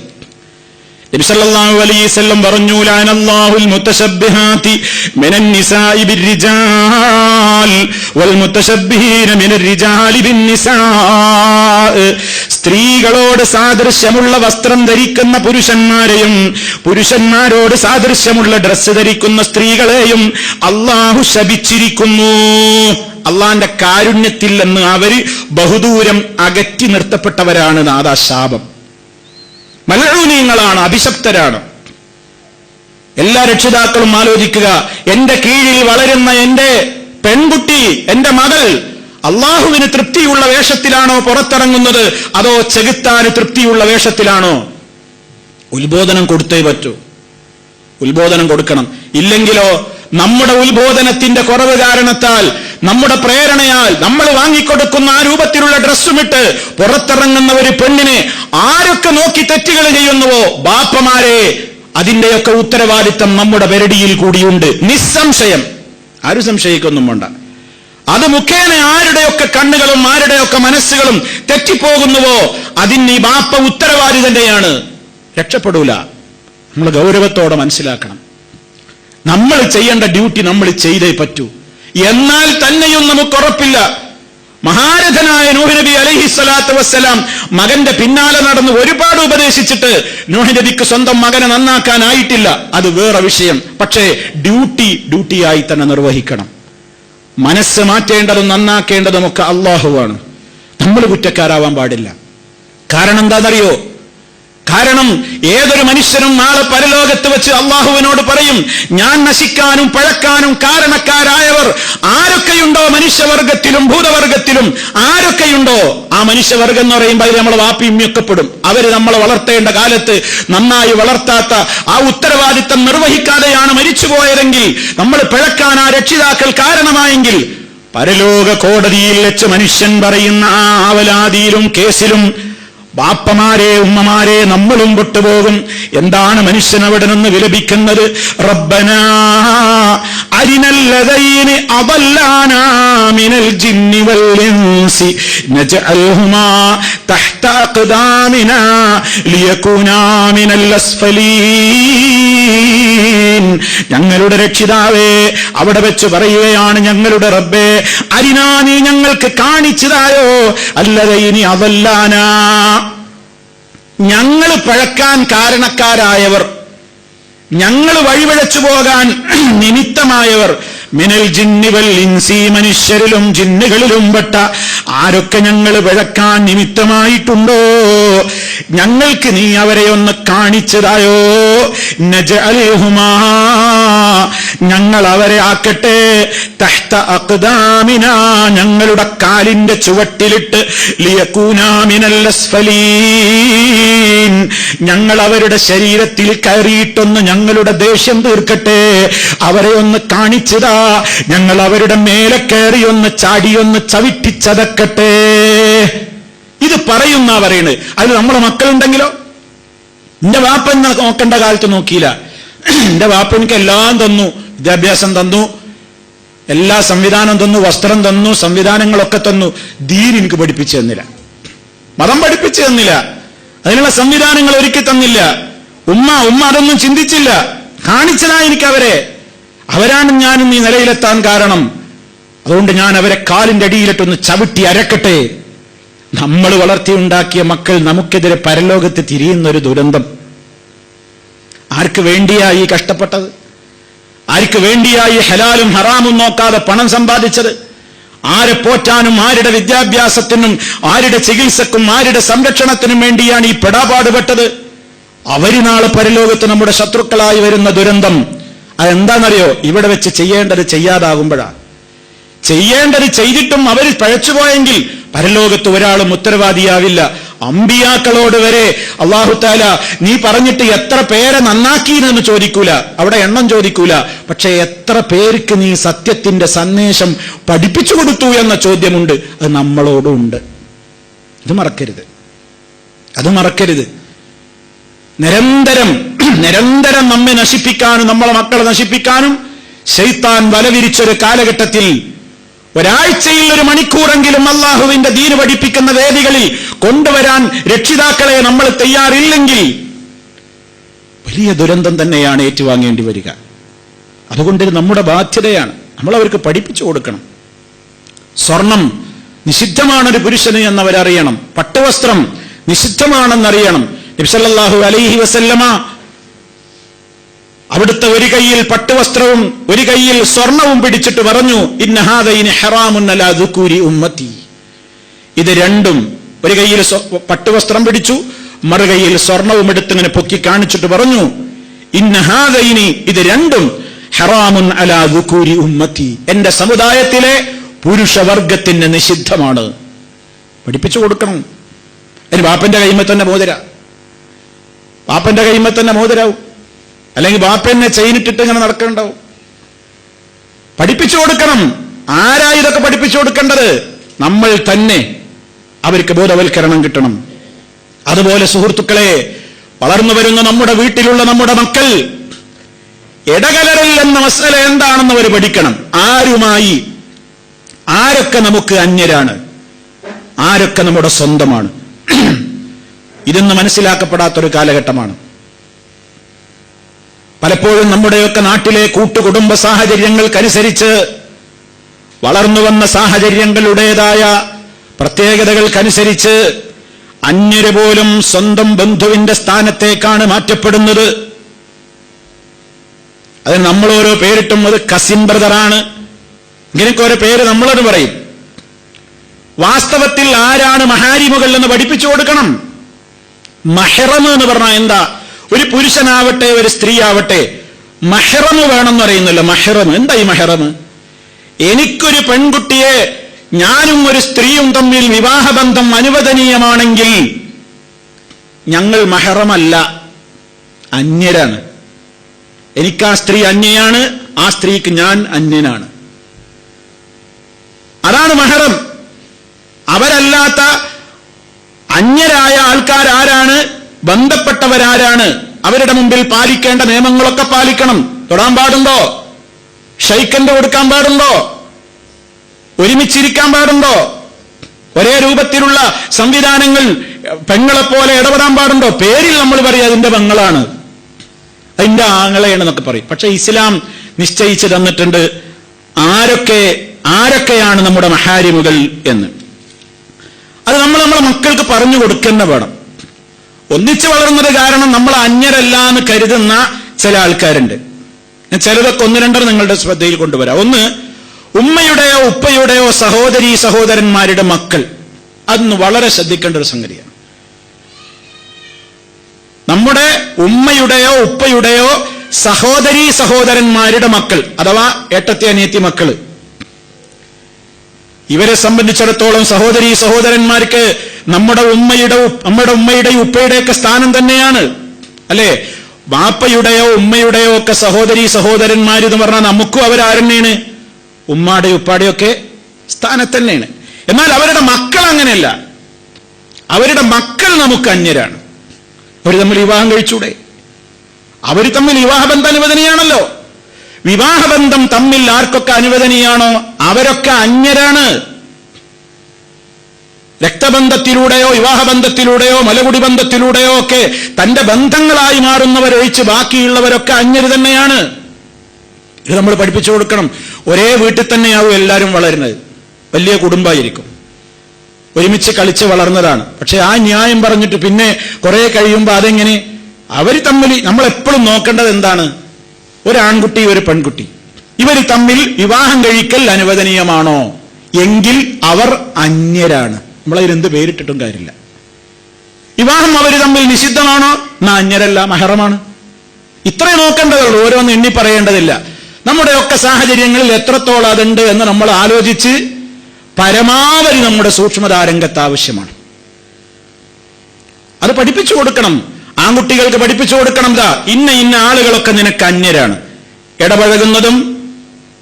നബി സല്ലല്ലാഹു അലൈഹി വസല്ലം പറഞ്ഞു, ലഅനല്ലാഹുൽ മുതശബ്ബിഹാതി മിനൻ നിസാഇ ബിർരിജാൽ വൽ മുതശബ്ബിഹീന മിനർ റിജാലി ബിന്നിസാ. സ്ത്രീകളോട് സാദൃശ്യമുള്ള വസ്ത്രം ധരിക്കുന്ന പുരുഷന്മാരെയും പുരുഷന്മാരോട് സാദൃശ്യമുള്ള ഡ്രസ്സ് ധരിക്കുന്ന സ്ത്രീകളെയും അല്ലാഹു ശപിച്ചിരിക്കുന്നു. അള്ളാന്റെ കാരുണ്യത്തിൽ നിന്ന് അവര് ബഹുദൂരം അകറ്റി നിർത്തപ്പെട്ടവരാണ്. നാദാ ശാപം. മൽഊനീങ്ങളാണ്, അഭിശപ്തരാണ്. എല്ലാ രക്ഷിതാക്കളും ആലോചിക്കുക, എന്റെ കീഴിൽ വളരുന്ന എന്റെ പെൺകുട്ടി, എന്റെ മകൾ അള്ളാഹുവിന് തൃപ്തിയുള്ള വേഷത്തിലാണോ പുറത്തിറങ്ങുന്നത്, അതോ ചെകുത്താന് തൃപ്തിയുള്ള വേഷത്തിലാണോ? ഉത്ബോധനം കൊടുത്തേ പറ്റൂ. ഉത്ബോധനം കൊടുക്കണം. ഇല്ലെങ്കിലോ നമ്മുടെ ഉത്ബോധനത്തിന്റെ കുറവ് കാരണത്താൽ, നമ്മുടെ പ്രേരണയാൽ നമ്മൾ വാങ്ങിക്കൊടുക്കുന്ന ആ രൂപത്തിലുള്ള ഡ്രസ്സുമിട്ട് പുറത്തിറങ്ങുന്ന ഒരു പെണ്ണിനെ ആരൊക്കെ നോക്കി തെറ്റുകൾ ചെയ്യുന്നുവോ, ബാപ്പമാരെ, അതിന്റെയൊക്കെ ഉത്തരവാദിത്തം നമ്മുടെ പെരടിയിൽ കൂടിയുണ്ട്. നിസ്സംശയം. ആരും സംശയിക്കൊന്നും വേണ്ട. അത് മുഖേന ആരുടെയൊക്കെ കണ്ണുകളും ആരുടെയൊക്കെ മനസ്സുകളും തെറ്റിപ്പോകുന്നുവോ അതിന് ഈ ബാപ്പ ഉത്തരവാദി തന്നെയാണ്. രക്ഷപ്പെടൂല. നമ്മൾ ഗൗരവത്തോടെ മനസ്സിലാക്കണം. നമ്മൾ ചെയ്യേണ്ട ഡ്യൂട്ടി നമ്മൾ ചെയ്തേ പറ്റൂ. എന്നാൽ തന്നെയും നമുക്ക് ഉറപ്പില്ല. മഹാരഥനായ നൂഹ് നബി അലൈഹിസ്സലാത്തു വസ്സലാം മകന്റെ പിന്നാലെ നടന്ന് ഒരുപാട് ഉപദേശിച്ചിട്ട് നൂഹ് നബിക്ക് സ്വന്തം മകനെ നന്നാക്കാനായിട്ടില്ല. അത് വേറെ വിഷയം. പക്ഷേ ഡ്യൂട്ടിയായി തന്നെ നിർവഹിക്കണം. മനസ്സ് മാറ്റേണ്ടതും നന്നാക്കേണ്ടതും ഒക്കെ അള്ളാഹുവാണ്. നമ്മൾ കുറ്റക്കാരാവാൻ പാടില്ല. കാരണം എന്താണെന്നറിയോ? കാരണം ഏതൊരു മനുഷ്യനും നാളെ പരലോകത്ത് വെച്ച് അള്ളാഹുവിനോട് പറയും, ഞാൻ നശിക്കാനും പഴക്കാനും കാരണക്കാരായവർ ആരൊക്കെയുണ്ടോ മനുഷ്യവർഗത്തിലും ഭൂതവർഗത്തിലും ആരൊക്കെയുണ്ടോ, ആ മനുഷ്യവർഗം എന്ന് പറയുമ്പോൾ അത് നമ്മളെ വാപ്പിയുമ്മയൊക്കെ പെടും. അവര് നമ്മളെ വളർത്തേണ്ട കാലത്ത് നന്നായി വളർത്താത്ത ആ ഉത്തരവാദിത്തം നിർവഹിക്കാതെയാണ് മരിച്ചുപോയതെങ്കിൽ, നമ്മൾ പിഴക്കാൻ ആ രക്ഷിതാക്കൾ കാരണമായെങ്കിൽ, പരലോക കോടതിയിൽ വെച്ച് മനുഷ്യൻ പറയുന്ന ആ ആവലാതിയിലും കേസിലും ബാപ്പമാരെ ഉമ്മമാരെ നമ്മളും പെട്ടുപോകും. എന്താണ് മനുഷ്യൻ അവിടെ നിന്ന് വിലപിക്കുന്നത്? റബ്ബനാ അരിനല്ലദൈനി അദല്ലാനാ മിനൽ ജിന്നി വൽ ഇൻസി നജഅൽഹുമാ തഹ്ത അഖ്ദാമിനാ ലിയകൂനാ മിനൽ അസ്ഫലീൻ. ഞങ്ങളുടെ രക്ഷിതാവേ, അവിടെ വെച്ച് പറയുകയാണ്, ഞങ്ങളുടെ റബ്ബേ, അരിനാ, നീ ഞങ്ങൾക്ക് കാണിച്ചതായോ അല്ലദൈനി അദല്ലാനാ, ഞങ്ങൾ പഴക്കാൻ കാരണക്കാരായവർ, ഞങ്ങൾ വഴിപിഴച്ചു പോകാൻ നിമിത്തമായവർ, മിനൽ ജിന്നി വൽ ഇൻസി, മനുഷ്യരിലും ജിന്നുകളിലും പെട്ട ആരൊക്കെ ഞങ്ങൾ പിഴക്കാൻ നിമിത്തമായിട്ടുണ്ടോ, ഞങ്ങൾക്ക് നീ അവരെ ഒന്ന് കാണിച്ചതായോ. നജഅൽഹുമാ, ഞങ്ങൾ അവരെ ആക്കട്ടെ, തഹ്ത അഖ്ദാമിനാ, ഞങ്ങളുടെ കാലിന്റെ ചുവട്ടിലിട്ട്, ലിയകൂനാ മിനൽ അസ്ഫലീൻ, ഞങ്ങൾ അവരുടെ ശരീരത്തിൽ കയറിയിട്ടൊന്ന് ഞങ്ങളുടെ ദേഷ്യം തീർക്കട്ടെ, അവരെ ഒന്ന് കാണിച്ചതാ, ഞങ്ങൾ അവരുടെ മേലെ കയറി ഒന്ന് ചാടിയൊന്ന് ചവിട്ടിച്ചതക്കട്ടെ. ഇത് പറയുന്ന പറയുന്നത്. അതിൽ നമ്മളെ മക്കളുണ്ടെങ്കിലോ? എന്റെ വാപ്പ നോക്കേണ്ട കാലത്ത് നോക്കിയില്ല. എന്റെ വാപ്പ എനിക്ക് എല്ലാം തന്നു, വിദ്യാഭ്യാസം തന്നു, എല്ലാ സംവിധാനം തന്നു, വസ്ത്രം തന്നു, സംവിധാനങ്ങളൊക്കെ തന്നു. ദീൻ എനിക്ക് പഠിപ്പിച്ചു തന്നില്ല, മതം പഠിപ്പിച്ചു തന്നില്ല, അതിനുള്ള സംവിധാനങ്ങൾ ഒരുക്കി തന്നില്ല. ഉമ്മ അതൊന്നും ചിന്തിച്ചില്ല. കാണിച്ചതാ എനിക്കവരെ. അവരാണ് ഞാനും ഈ നിലയിലെത്താൻ കാരണം. അതുകൊണ്ട് ഞാൻ അവരെ കാലിന്റെ അടിയിലിട്ടൊന്ന് ചവിട്ടി അരക്കട്ടെ. നമ്മൾ വളർത്തിയുണ്ടാക്കിയ മക്കൾ നമുക്കെതിരെ പരലോകത്ത് തിരിയുന്നൊരു ദുരന്തം. ആർക്ക് വേണ്ടിയാ ഈ കഷ്ടപ്പെട്ടത്? ആർക്ക് വേണ്ടിയായി ഹലാലും ഹറാമും നോക്കാതെ പണം സമ്പാദിച്ചത്? ആരെ പോറ്റാനും ആരുടെ വിദ്യാഭ്യാസത്തിനും ആരുടെ ചികിത്സക്കും ആരുടെ സംരക്ഷണത്തിനും വേണ്ടിയാണ് ഈ പെടാപാടുപെട്ടത്? അവര് നാളെ പരലോകത്ത് നമ്മുടെ ശത്രുക്കളായി വരുന്ന ദുരന്തം അതെന്താണെന്നറിയോ? ഇവിടെ വെച്ച് ചെയ്യേണ്ടത് ചെയ്യാതാകുമ്പോഴാണ്. ചെയ്യേണ്ടത് ചെയ്തിട്ടും അവർ പഴച്ചുപോയെങ്കിൽ പരലോകത്ത് ഒരാളും ഉത്തരവാദിയാവില്ല. അമ്പിയാക്കളോട് വരെ അല്ലാഹു തആല നീ പറഞ്ഞിട്ട് എത്ര പേരെ നന്നാക്കിയെന്ന് ചോദിക്കൂല, അവിടെ എണ്ണം ചോദിക്കൂല. പക്ഷെ എത്ര പേർക്ക് നീ സത്യത്തിന്റെ സന്ദേശം പഠിപ്പിച്ചു കൊടുത്തു എന്ന ചോദ്യമുണ്ട്. അത് നമ്മളോടും ഉണ്ട്. അത് മറക്കരുത്. നിരന്തരം നമ്മെ നശിപ്പിക്കാനും നമ്മളെ മക്കളെ നശിപ്പിക്കാനും ശൈത്താൻ വലവിരിച്ചൊരു കാലഘട്ടത്തിൽ ഒരാഴ്ചയിൽ 1 മണിക്കൂറെങ്കിലും അള്ളാഹുവിന്റെ ദീന് പഠിപ്പിക്കുന്ന വേദികളിൽ കൊണ്ടുവരാൻ രക്ഷിതാക്കളെ നമ്മൾ തയ്യാറില്ലെങ്കിൽ വലിയ ദുരന്തം തന്നെയാണ് ഏറ്റുവാങ്ങേണ്ടി വരിക. അതുകൊണ്ട് ഇത് നമ്മുടെ ബാധ്യതയാണ്. നമ്മൾ അവർക്ക് പഠിപ്പിച്ചു കൊടുക്കണം. സ്വർണം നിഷിദ്ധമാണൊരു പുരുഷന് എന്നവരറിയണം. പട്ടുവസ്ത്രം നിഷിദ്ധമാണെന്നറിയണം. നബി സല്ലല്ലാഹു അലൈഹി വസല്ലമ അവിടുത്തെ ഒരു കൈയിൽ പട്ടുവസ്ത്രവും ഒരു കൈയിൽ സ്വർണവും പിടിച്ചിട്ട് പറഞ്ഞു, ഇന്ന ഹാദൈനി ഹറാമുൻ അലാ ദുകൂരി ഉമ്മത്തി. ഇത് രണ്ടും, ഒരു കൈയിൽ പട്ടുവസ്ത്രം പിടിച്ചു, മറുകൈയിൽ സ്വർണവും എടുത്തിങ്ങനെ പൊക്കി കാണിച്ചിട്ട് പറഞ്ഞു, ഇന്ന ഹാദൈനി, ഇത് രണ്ടും ഹറാമുൻ അലാ ദുകൂരി ഉമ്മത്തി, എന്റെ സമുദായത്തിലെ പുരുഷവർഗത്തിന് നിഷിദ്ധമാണ്. പഠിപ്പിച്ചു കൊടുക്കണം. അതിന് ബാപ്പന്റെ കൈമ തന്നെ മോതിര, ബാപ്പന്റെ കൈമ തന്നെ മോതിരാവും, അല്ലെങ്കിൽ ബാപ്പന്നെ ചെയിനിട്ടിട്ട് ഇങ്ങനെ നടക്കണ്ടാവും. പഠിപ്പിച്ചു കൊടുക്കണം. ആരാ ഇതൊക്കെ പഠിപ്പിച്ചു കൊടുക്കേണ്ടത്? നമ്മൾ തന്നെ. അവർക്ക് ബോധവൽക്കരണം കിട്ടണം. അതുപോലെ സുഹൃത്തുക്കളെ, വളർന്നു വരുന്ന നമ്മുടെ വീട്ടിലുള്ള നമ്മുടെ മക്കൾ ഇടകലരൽ എന്ന മസല എന്താണെന്ന് അവർ പഠിക്കണം. ആരുമായി, ആരൊക്കെ നമുക്ക് അന്യരാണ്, ആരൊക്കെ നമ്മുടെ സ്വന്തമാണ്, ഇതൊന്നും മനസ്സിലാക്കപ്പെടാത്തൊരു കാലഘട്ടമാണ്. പലപ്പോഴും നമ്മുടെയൊക്കെ നാട്ടിലെ കൂട്ടുകുടുംബ സാഹചര്യങ്ങൾക്കനുസരിച്ച്, വളർന്നു വന്ന സാഹചര്യങ്ങളുടേതായ പ്രത്യേകതകൾക്കനുസരിച്ച് അന്യര് പോലും സ്വന്തം ബന്ധുവിന്റെ സ്ഥാനത്തേക്കാണ് മാറ്റപ്പെടുന്നത്. അതിന് നമ്മൾ ഓരോ പേരിട്ടും അത് കസിൻ ബ്രദറാണ്, ഇങ്ങനെയൊക്കെ ഓരോ പേര് നമ്മളത് പറയും. വാസ്തവത്തിൽ ആരാണ് മഹാരിമുകൾ എന്ന് പഠിപ്പിച്ചു കൊടുക്കണം. മഹ്റം എന്ന് പറഞ്ഞാൽ എന്താ? ഒരു പുരുഷനാവട്ടെ ഒരു സ്ത്രീ ആവട്ടെ മഹ്റം വേണമെന്ന് പറയുന്നില്ല. മഹ്റം എന്താ? ഈ മഹ്റം, എനിക്കൊരു പെൺകുട്ടിയെ ഞാനും ഒരു സ്ത്രീയും തമ്മിൽ വിവാഹബന്ധം അനുവദനീയമാണെങ്കിൽ ഞങ്ങൾ മഹ്റമല്ല, അന്യരാണ്. എനിക്ക് ആ സ്ത്രീ അന്യയാണ്, ആ സ്ത്രീക്ക് ഞാൻ അന്യനാണ്. അതാണ് മഹ്റം. അവരല്ലാത്ത അന്യരായ ആൾക്കാരാരാണ്? ബന്ധപ്പെട്ടവരാരാണ്? അവരുടെ മുമ്പിൽ പാലിക്കേണ്ട നിയമങ്ങളൊക്കെ പാലിക്കണം. തൊടാൻ പാടുണ്ടോ? ഷൈക്കൻഡ് കൊടുക്കാൻ പാടുണ്ടോ? ഒരുമിച്ചിരിക്കാൻ പാടുണ്ടോ? ഒരേ രൂപത്തിലുള്ള സംവിധാനങ്ങൾ പെങ്ങളെപ്പോലെ ഇടപെടാൻ പാടുണ്ടോ? പേരിൽ നമ്മൾ പറയും അതിന്റെ പെങ്ങളാണ്, അതിന്റെ ആങ്ങളെയാണെന്നൊക്കെ പറയും. പക്ഷെ ഇസ്ലാം നിശ്ചയിച്ചു തന്നിട്ടുണ്ട് ആരൊക്കെയാണ് നമ്മുടെ മഹാരിമുകൾ എന്ന്. അത് നമ്മൾ നമ്മളെ മക്കൾക്ക് പറഞ്ഞു കൊടുക്കുന്ന വേണം. ഒന്നിച്ചു വളർന്നത് കാരണം നമ്മൾ അന്യരല്ല എന്ന് കരുതുന്ന ചില ആൾക്കാരുണ്ട്. ചിലതൊക്കെ ഒന്ന് രണ്ടര നിങ്ങളുടെ ശ്രദ്ധയിൽ കൊണ്ടുവരാം. ഒന്ന്, ഉമ്മയുടെയോ ഉപ്പയുടെയോ സഹോദരീ സഹോദരന്മാരുടെ മക്കൾ. അതൊന്ന് വളരെ ശ്രദ്ധിക്കേണ്ട ഒരു സംഗതിയാണ്. നമ്മുടെ ഉമ്മയുടെയോ ഉപ്പയുടെയോ സഹോദരീ സഹോദരന്മാരുടെ മക്കൾ, അഥവാ ഏട്ടത്തി അനിയത്തി മക്കള്, ഇവരെ സംബന്ധിച്ചിടത്തോളം സഹോദരീ സഹോദരന്മാർക്ക് നമ്മുടെ ഉമ്മയുടെയും ഉപ്പയുടെയൊക്കെ സ്ഥാനം തന്നെയാണ്, അല്ലേ? ബാപ്പയുടെയോ ഉമ്മയുടെയോ ഒക്കെ സഹോദരീ സഹോദരന്മാരെന്ന് പറഞ്ഞാൽ നമുക്കും അവരാരെന്നെയാണ്? ഉമ്മാടെയും ഉപ്പാടെയും ഒക്കെ സ്ഥാനത്തന്നെയാണ്. എന്നാൽ അവരുടെ മക്കൾ അങ്ങനെയല്ല. അവരുടെ മക്കൾ നമുക്ക് അന്യരാണ്. അവർ തമ്മിൽ വിവാഹം കഴിച്ചൂടെ? അവർ തമ്മിൽ വിവാഹബന്ധം അനുവദനീയാണല്ലോ. വിവാഹബന്ധം തമ്മിൽ ആർക്കൊക്കെ അനുവദനീയാണോ അവരൊക്കെ അന്യരാണ്. രക്തബന്ധത്തിലൂടെയോ വിവാഹബന്ധത്തിലൂടെയോ മലകുടി ബന്ധത്തിലൂടെയോ ഒക്കെ തന്റെ ബന്ധങ്ങളായി മാറുന്നവരൊഴിച്ച് ബാക്കിയുള്ളവരൊക്കെ അന്യര് തന്നെയാണ്. ഇത് നമ്മൾ പഠിപ്പിച്ചു കൊടുക്കണം. ഒരേ വീട്ടിൽ തന്നെയാവും എല്ലാവരും വളരുന്നത്. വലിയ കുടുംബമായിരിക്കും, ഒരുമിച്ച് കളിച്ച് വളർന്നതാണ്. പക്ഷെ ആ ന്യായം പറഞ്ഞിട്ട് പിന്നെ കുറെ കഴിയുമ്പോൾ അതെങ്ങനെ? അവർ തമ്മിൽ നമ്മൾ എപ്പോഴും നോക്കേണ്ടത് എന്താണ്? ഒരാൺകുട്ടി ഒരു പെൺകുട്ടി, ഇവർ തമ്മിൽ വിവാഹം കഴിക്കൽ അനുവദനീയമാണോ? എങ്കിൽ അവർ അന്യരാണ്. നമ്മളതിനെന്ത് പേരിട്ടിട്ടും കാര്യമില്ല. വിവാഹം അവർ തമ്മിൽ നിഷിദ്ധമാണോ? എന്നാ അന്യരല്ല, മഹറമാണ്. ഇത്രേ നോക്കേണ്ടതുള്ളൂ, ഓരോന്ന് എണ്ണി പറയേണ്ടതില്ല. നമ്മുടെയൊക്കെ സാഹചര്യങ്ങളിൽ എത്രത്തോളം അതുണ്ട് എന്ന് നമ്മൾ ആലോചിച്ച് പരമാവധി നമ്മുടെ സൂക്ഷ്മതാരംഗത്ത് ആവശ്യമാണ്. അത് പഠിപ്പിച്ചു കൊടുക്കണം. ആൺകുട്ടികൾക്ക് പഠിപ്പിച്ചു കൊടുക്കണം. ഇന്ന ആളുകളൊക്കെ നിനക്ക് അന്യരാണ്. ഇടപഴകുന്നതും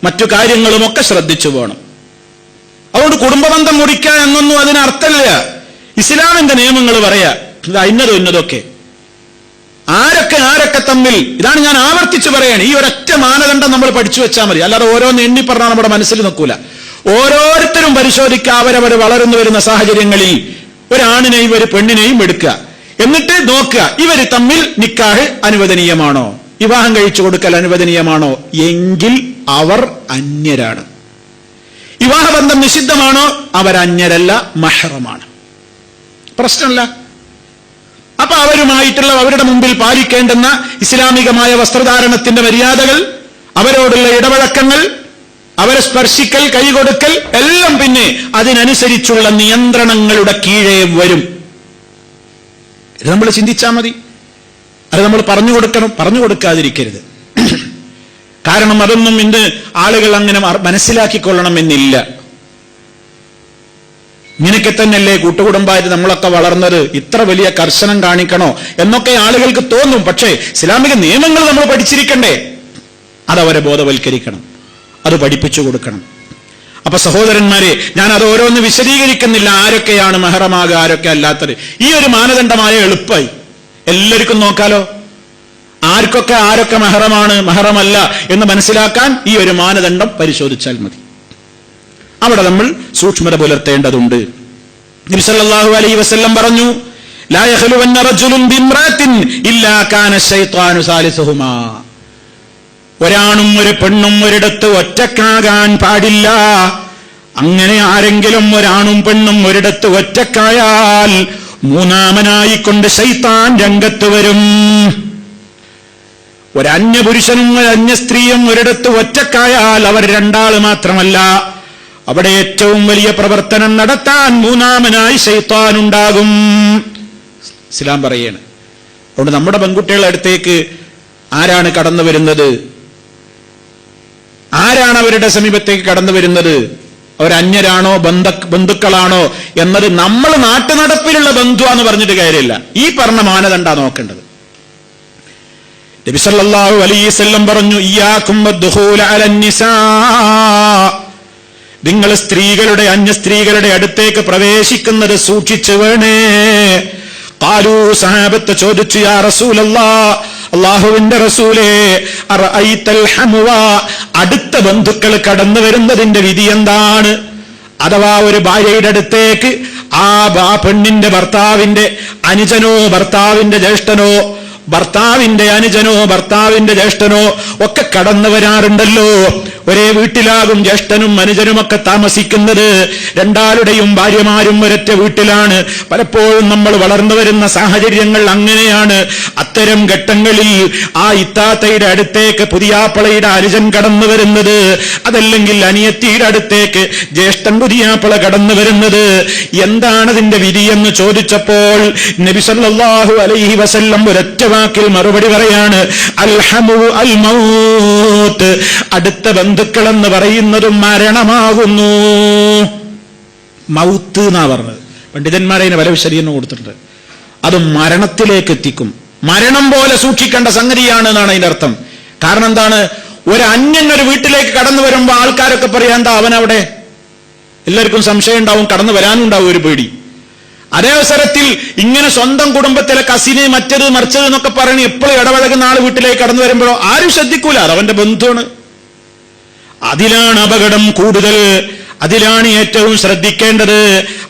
മറ്റു കാര്യങ്ങളുമൊക്കെ ശ്രദ്ധിച്ചു പോകണം. അതുകൊണ്ട് കുടുംബബന്ധം മുറിക്കുക എന്നൊന്നും അതിനർത്ഥമില്ല. ഇസ്ലാമിന്റെ നിയമങ്ങൾ പറയാ ഇന്നതൊക്കെ ആരൊക്കെ തമ്മിൽ. ഇതാണ് ഞാൻ ആവർത്തിച്ച് പറയാണ്. ഈ ഒരൊറ്റ മാനദണ്ഡം നമ്മൾ പഠിച്ചു വെച്ചാൽ മതി. അല്ലാതെ ഓരോന്ന് എണ്ണി പറഞ്ഞാൽ നമ്മുടെ മനസ്സിൽ നിൽക്കൂല. ഓരോരുത്തരും പരിശോധിക്കുക. അവരവർ വളർന്നു വരുന്ന സാഹചര്യങ്ങളിൽ ഒരാണിനെയും ഒരു പെണ്ണിനെയും എടുക്കുക. എന്നിട്ട് നോക്കുക ഇവര് തമ്മിൽ നിക്കാഹ് അനുവദനീയമാണോ, വിവാഹം കഴിച്ചു കൊടുക്കൽ അനുവദനീയമാണോ എങ്കിൽ അവർ അന്യരാണ്. വിവാഹബന്ധം നിഷിദ്ധമാണോ, അവരന്യരല്ല, മഹ്റമാണ്. പ്രശ്നമല്ല. അപ്പൊ അവരുമായിട്ടുള്ള അവരുടെ മുമ്പിൽ പാലിക്കേണ്ടുന്ന ഇസ്ലാമികമായ വസ്ത്രധാരണത്തിന്റെ മര്യാദകൾ, അവരോടുള്ള ഇടപഴക്കങ്ങൾ, അവരെ സ്പർശിക്കൽ, കൈകൊടുക്കൽ എല്ലാം പിന്നെ അതിനനുസരിച്ചുള്ള നിയന്ത്രണങ്ങളുടെ കീഴേ വരും. ഇത് നമ്മൾ ചിന്തിച്ചാൽ മതി. അത് നമ്മൾ പറഞ്ഞു കൊടുക്കണം, പറഞ്ഞു കൊടുക്കാതിരിക്കരുത്. കാരണം അതൊന്നും ഇന്ന് ആളുകൾ അങ്ങനെ മനസ്സിലാക്കിക്കൊള്ളണമെന്നില്ല. ഇങ്ങനെയൊക്കെ തന്നെയല്ലേ കൂട്ടുകുടുംബമായിട്ട് നമ്മളൊക്കെ വളർന്നത്, ഇത്ര വലിയ കർശനം കാണിക്കണോ എന്നൊക്കെ ആളുകൾക്ക് തോന്നും. പക്ഷേ ഇസ്ലാമിക നിയമങ്ങൾ നമ്മൾ പഠിച്ചിരിക്കണ്ടേ? അതവരെ ബോധവൽക്കരിക്കണം, അത് പഠിപ്പിച്ചു കൊടുക്കണം. അപ്പൊ സഹോദരന്മാരെ, ഞാൻ അത് ഓരോന്ന് വിശദീകരിക്കുന്നില്ല, ആരൊക്കെയാണ് മെഹറമാകുക, ആരൊക്കെ അല്ലാത്തത്. ഈ ഒരു മാനദണ്ഡമായ എളുപ്പമായി എല്ലാവർക്കും നോക്കാലോ. ആർക്കൊക്കെ ആരൊക്കെ മെഹറമാണ്, മെഹറമല്ല എന്ന് മനസ്സിലാക്കാൻ ഈ ഒരു മാനദണ്ഡം പരിശോധിച്ചാൽ മതി. അവിടെ നമ്മൾ സൂക്ഷ്മത പുലർത്തേണ്ടതുണ്ട്. നബി സല്ലല്ലാഹു അലൈഹി വസല്ലം പറഞ്ഞു, ലാ യഖ്ലുവന്ന റജുലുൻ ബിംറാത്തിൻ ഇല്ലാ കാന ശൈത്വാനു സാലിസുഹുമാ. ഒരാണും ഒരു പെണ്ണും ഒരിടത്ത് ഒറ്റക്കാകാൻ പാടില്ല. അങ്ങനെ ആരെങ്കിലും ഒരാണും പെണ്ണും ഒരിടത്ത് ഒറ്റക്കായാൽ മൂന്നാമനായിക്കൊണ്ട് ശൈത്താൻ രംഗത്ത് വരും. ഒരന്യപുരുഷനും ഒരന്യ സ്ത്രീയും ഒരിടത്ത് ഒറ്റക്കായാൽ അവർ രണ്ടാള് മാത്രമല്ല, അവിടെ ഏറ്റവും വലിയ പ്രവർത്തനം നടത്താൻ മൂന്നാമനായി ശൈത്താൻ ഉണ്ടാകും. ഇസ്ലാം പറയാണ്. അതുകൊണ്ട് നമ്മുടെ പെൺകുട്ടികളുടെ അടുത്തേക്ക് ആരാണ് കടന്നു വരുന്നത്, ആരാണ് അവരുടെ സമീപത്തേക്ക് കടന്നു വരുന്നത്, അവരന്യരാണോ ബന്ധുക്കളാണോ എന്നത് നമ്മൾ നാട്ടുനടപ്പിലുള്ള ബന്ധുവാന്ന് പറഞ്ഞിട്ട് കാര്യമില്ല. ഈ പറഞ്ഞ മാനദണ്ഡ നോക്കേണ്ടത്. നബി സല്ലല്ലാഹു അലൈഹി വസല്ലം പറഞ്ഞു, ഇയ്യാകും വദ്ദുഖൂല അലൻ നിസാ. നിങ്ങൾ സ്ത്രീകളുടെ അന്യ സ്ത്രീകളുടെ അടുത്തേക്ക് പ്രവേശിക്കുന്നത് സൂക്ഷിച്ചു വേണേ. ഖാലൂ, സഹാബത്ത് ചോദിച്ചു, യാ റസൂലല്ലാഹ്, അല്ലാഹുവിന്റെ റസൂലേ, അറഅയ്തൽ ഹമുവ, അടുത്ത ബന്ധുക്കൾ കടന്നു വരുന്നതിന്റെ വിധി എന്താണ്? അഥവാ ഒരു ഭാര്യയുടെ അടുത്തേക്ക് ആ പെണ്ണിന്റെ ഭർത്താവിന്റെ അനുജനോ ഭർത്താവിന്റെ ജ്യേഷ്ഠനോ, ഭർത്താവിന്റെ അനുജനോ ഭർത്താവിന്റെ ജ്യേഷ്ഠനോ ഒക്കെ കടന്നു വരാറുണ്ടല്ലോ. ഒരേ വീട്ടിലാകും ജ്യേഷ്ഠനും അനുജനുമൊക്കെ താമസിക്കുന്നത്. രണ്ടാളുടെയും ഭാര്യമാരും ഒരൊറ്റ വീട്ടിലാണ്. പലപ്പോഴും നമ്മൾ വളർന്നു വരുന്ന സാഹചര്യങ്ങൾ അങ്ങനെയാണ്. അത്തരം ഘട്ടങ്ങളിൽ ആ ഇത്താത്തയുടെ അടുത്തേക്ക് പുതിയാപ്പളയുടെ അനുജൻ കടന്നു വരുന്നത്, അതല്ലെങ്കിൽ അനിയത്തിയുടെ അടുത്തേക്ക് ജ്യേഷ്ഠൻ പുതിയാപ്പള കടന്നു വരുന്നത്, എന്താണ് അതിന്റെ വിധി എന്ന് ചോദിച്ചപ്പോൾ നബി സല്ലല്ലാഹു അലൈഹി വസല്ലം ഒരൊറ്റ വാക്കിൽ മറുപടി പറയാണ്, അൽഹമു അൽ മൗത്ത്, അടുത്ത ബന്ധുക്കൾ എന്ന് പറയുന്നതും മരണമാകുന്നു. മൗത്ത് എന്നാ പറഞ്ഞത്. പണ്ഡിതന്മാരെ അതിന് പല വിശദീകരണം കൊടുത്തിട്ടുണ്ട്. അത് മരണത്തിലേക്ക് എത്തിക്കും. മരണം പോലെ സൂക്ഷിക്കേണ്ട സംഗതിയാണ് എന്നാണ് അതിന്റെ അർത്ഥം. കാരണം എന്താണ്? ഒരു അന്യൻ ഒരു വീട്ടിലേക്ക് കടന്നു വരുമ്പോ ആൾക്കാരൊക്കെ പറയാ, എന്താ അവനവിടെ? എല്ലാവർക്കും സംശയം ഉണ്ടാവും, കടന്നു വരാനും ഉണ്ടാവും ഒരു പേടി. അതേ അവസരത്തിൽ ഇങ്ങനെ സ്വന്തം കുടുംബത്തിലെ കസിന് മറ്റത് മറിച്ചത് എന്നൊക്കെ പറഞ്ഞ് എപ്പോഴും ഇടപഴകുന്ന ആൾ വീട്ടിലേക്ക് കടന്നു വരുമ്പോഴോ ആരും ശ്രദ്ധിക്കൂല, അതവന്റെ ബന്ധുവാണ്. അതിലാണ് അപകടം കൂടുതൽ, അതിലാണ് ഏറ്റവും ശ്രദ്ധിക്കേണ്ടത്,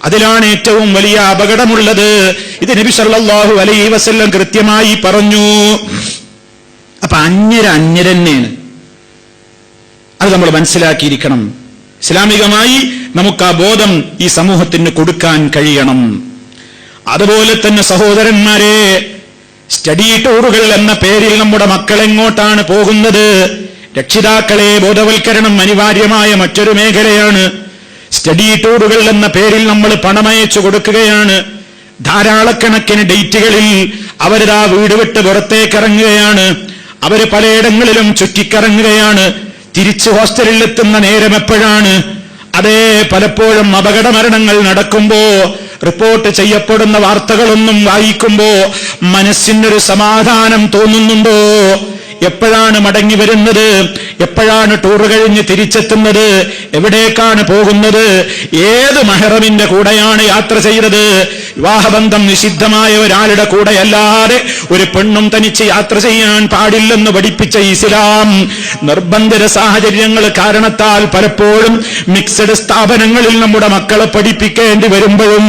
അതിലാണ് ഏറ്റവും വലിയ അപകടമുള്ളത്. ഇത് നബി സല്ലല്ലാഹു അലൈഹി വസല്ലം കൃത്യമായി പറഞ്ഞു. അപ്പൊ അന്യരന്യരന്നെയാണ്, അത് നമ്മൾ മനസ്സിലാക്കിയിരിക്കണം. ഇസ്ലാമികമായി നമുക്ക് ആ ബോധം ഈ സമൂഹത്തിന് കൊടുക്കാൻ കഴിയണം. അതുപോലെ തന്നെ സഹോദരന്മാരെ, സ്റ്റഡി ടൂറുകൾ എന്ന പേരിൽ നമ്മുടെ മക്കൾ എങ്ങോട്ടാണ് പോകുന്നത്? രക്ഷിതാക്കളെ ബോധവൽക്കരണം അനിവാര്യമായ മറ്റൊരു മേഖലയാണ്. സ്റ്റഡി ടൂറുകൾ എന്ന പേരിൽ നമ്മൾ പണമയച്ചു കൊടുക്കുകയാണ്. ധാരാളക്കണക്കിന് ഡേറ്റുകളിൽ അവരിതാ വീട് വിട്ട് പുറത്തേക്കിറങ്ങുകയാണ്. അവര് പലയിടങ്ങളിലും ചുറ്റിക്കറങ്ങുകയാണ്. തിരിച്ച് ഹോസ്റ്റലിൽ എത്തുന്ന നേരം എപ്പോഴാണ്? അതേ, പലപ്പോഴും അപകട മരണങ്ങൾ നടക്കുമ്പോ റിപ്പോർട്ട് ചെയ്യപ്പെടുന്ന വാർത്തകളൊന്നും വായിക്കുമ്പോ മനസ്സിനൊരു സമാധാനം തോന്നുന്നുണ്ടോ? എപ്പോഴാണ് മടങ്ങി വരുന്നത്, എപ്പോഴാണ് ടൂർ കഴിഞ്ഞ് തിരിച്ചെത്തുന്നത്, എവിടേക്കാണ് പോകുന്നത്, ഏത് മെഹ്റമിന്റെ കൂടെയാണ് യാത്ര ചെയ്തത്. വിവാഹബന്ധം നിഷിദ്ധമായ ഒരാളുടെ കൂടെയല്ലാതെ ഒരു പെണ്ണും തനിച്ച് യാത്ര ചെയ്യാൻ പാടില്ലെന്ന് പഠിപ്പിച്ച ഇസ്ലാം നിർബന്ധിത സാഹചര്യങ്ങൾ കാരണത്താൽ പലപ്പോഴും മിക്സഡ് സ്ഥാപനങ്ങളിൽ നമ്മുടെ മക്കളെ പഠിപ്പിക്കേണ്ടി വരുമ്പോഴും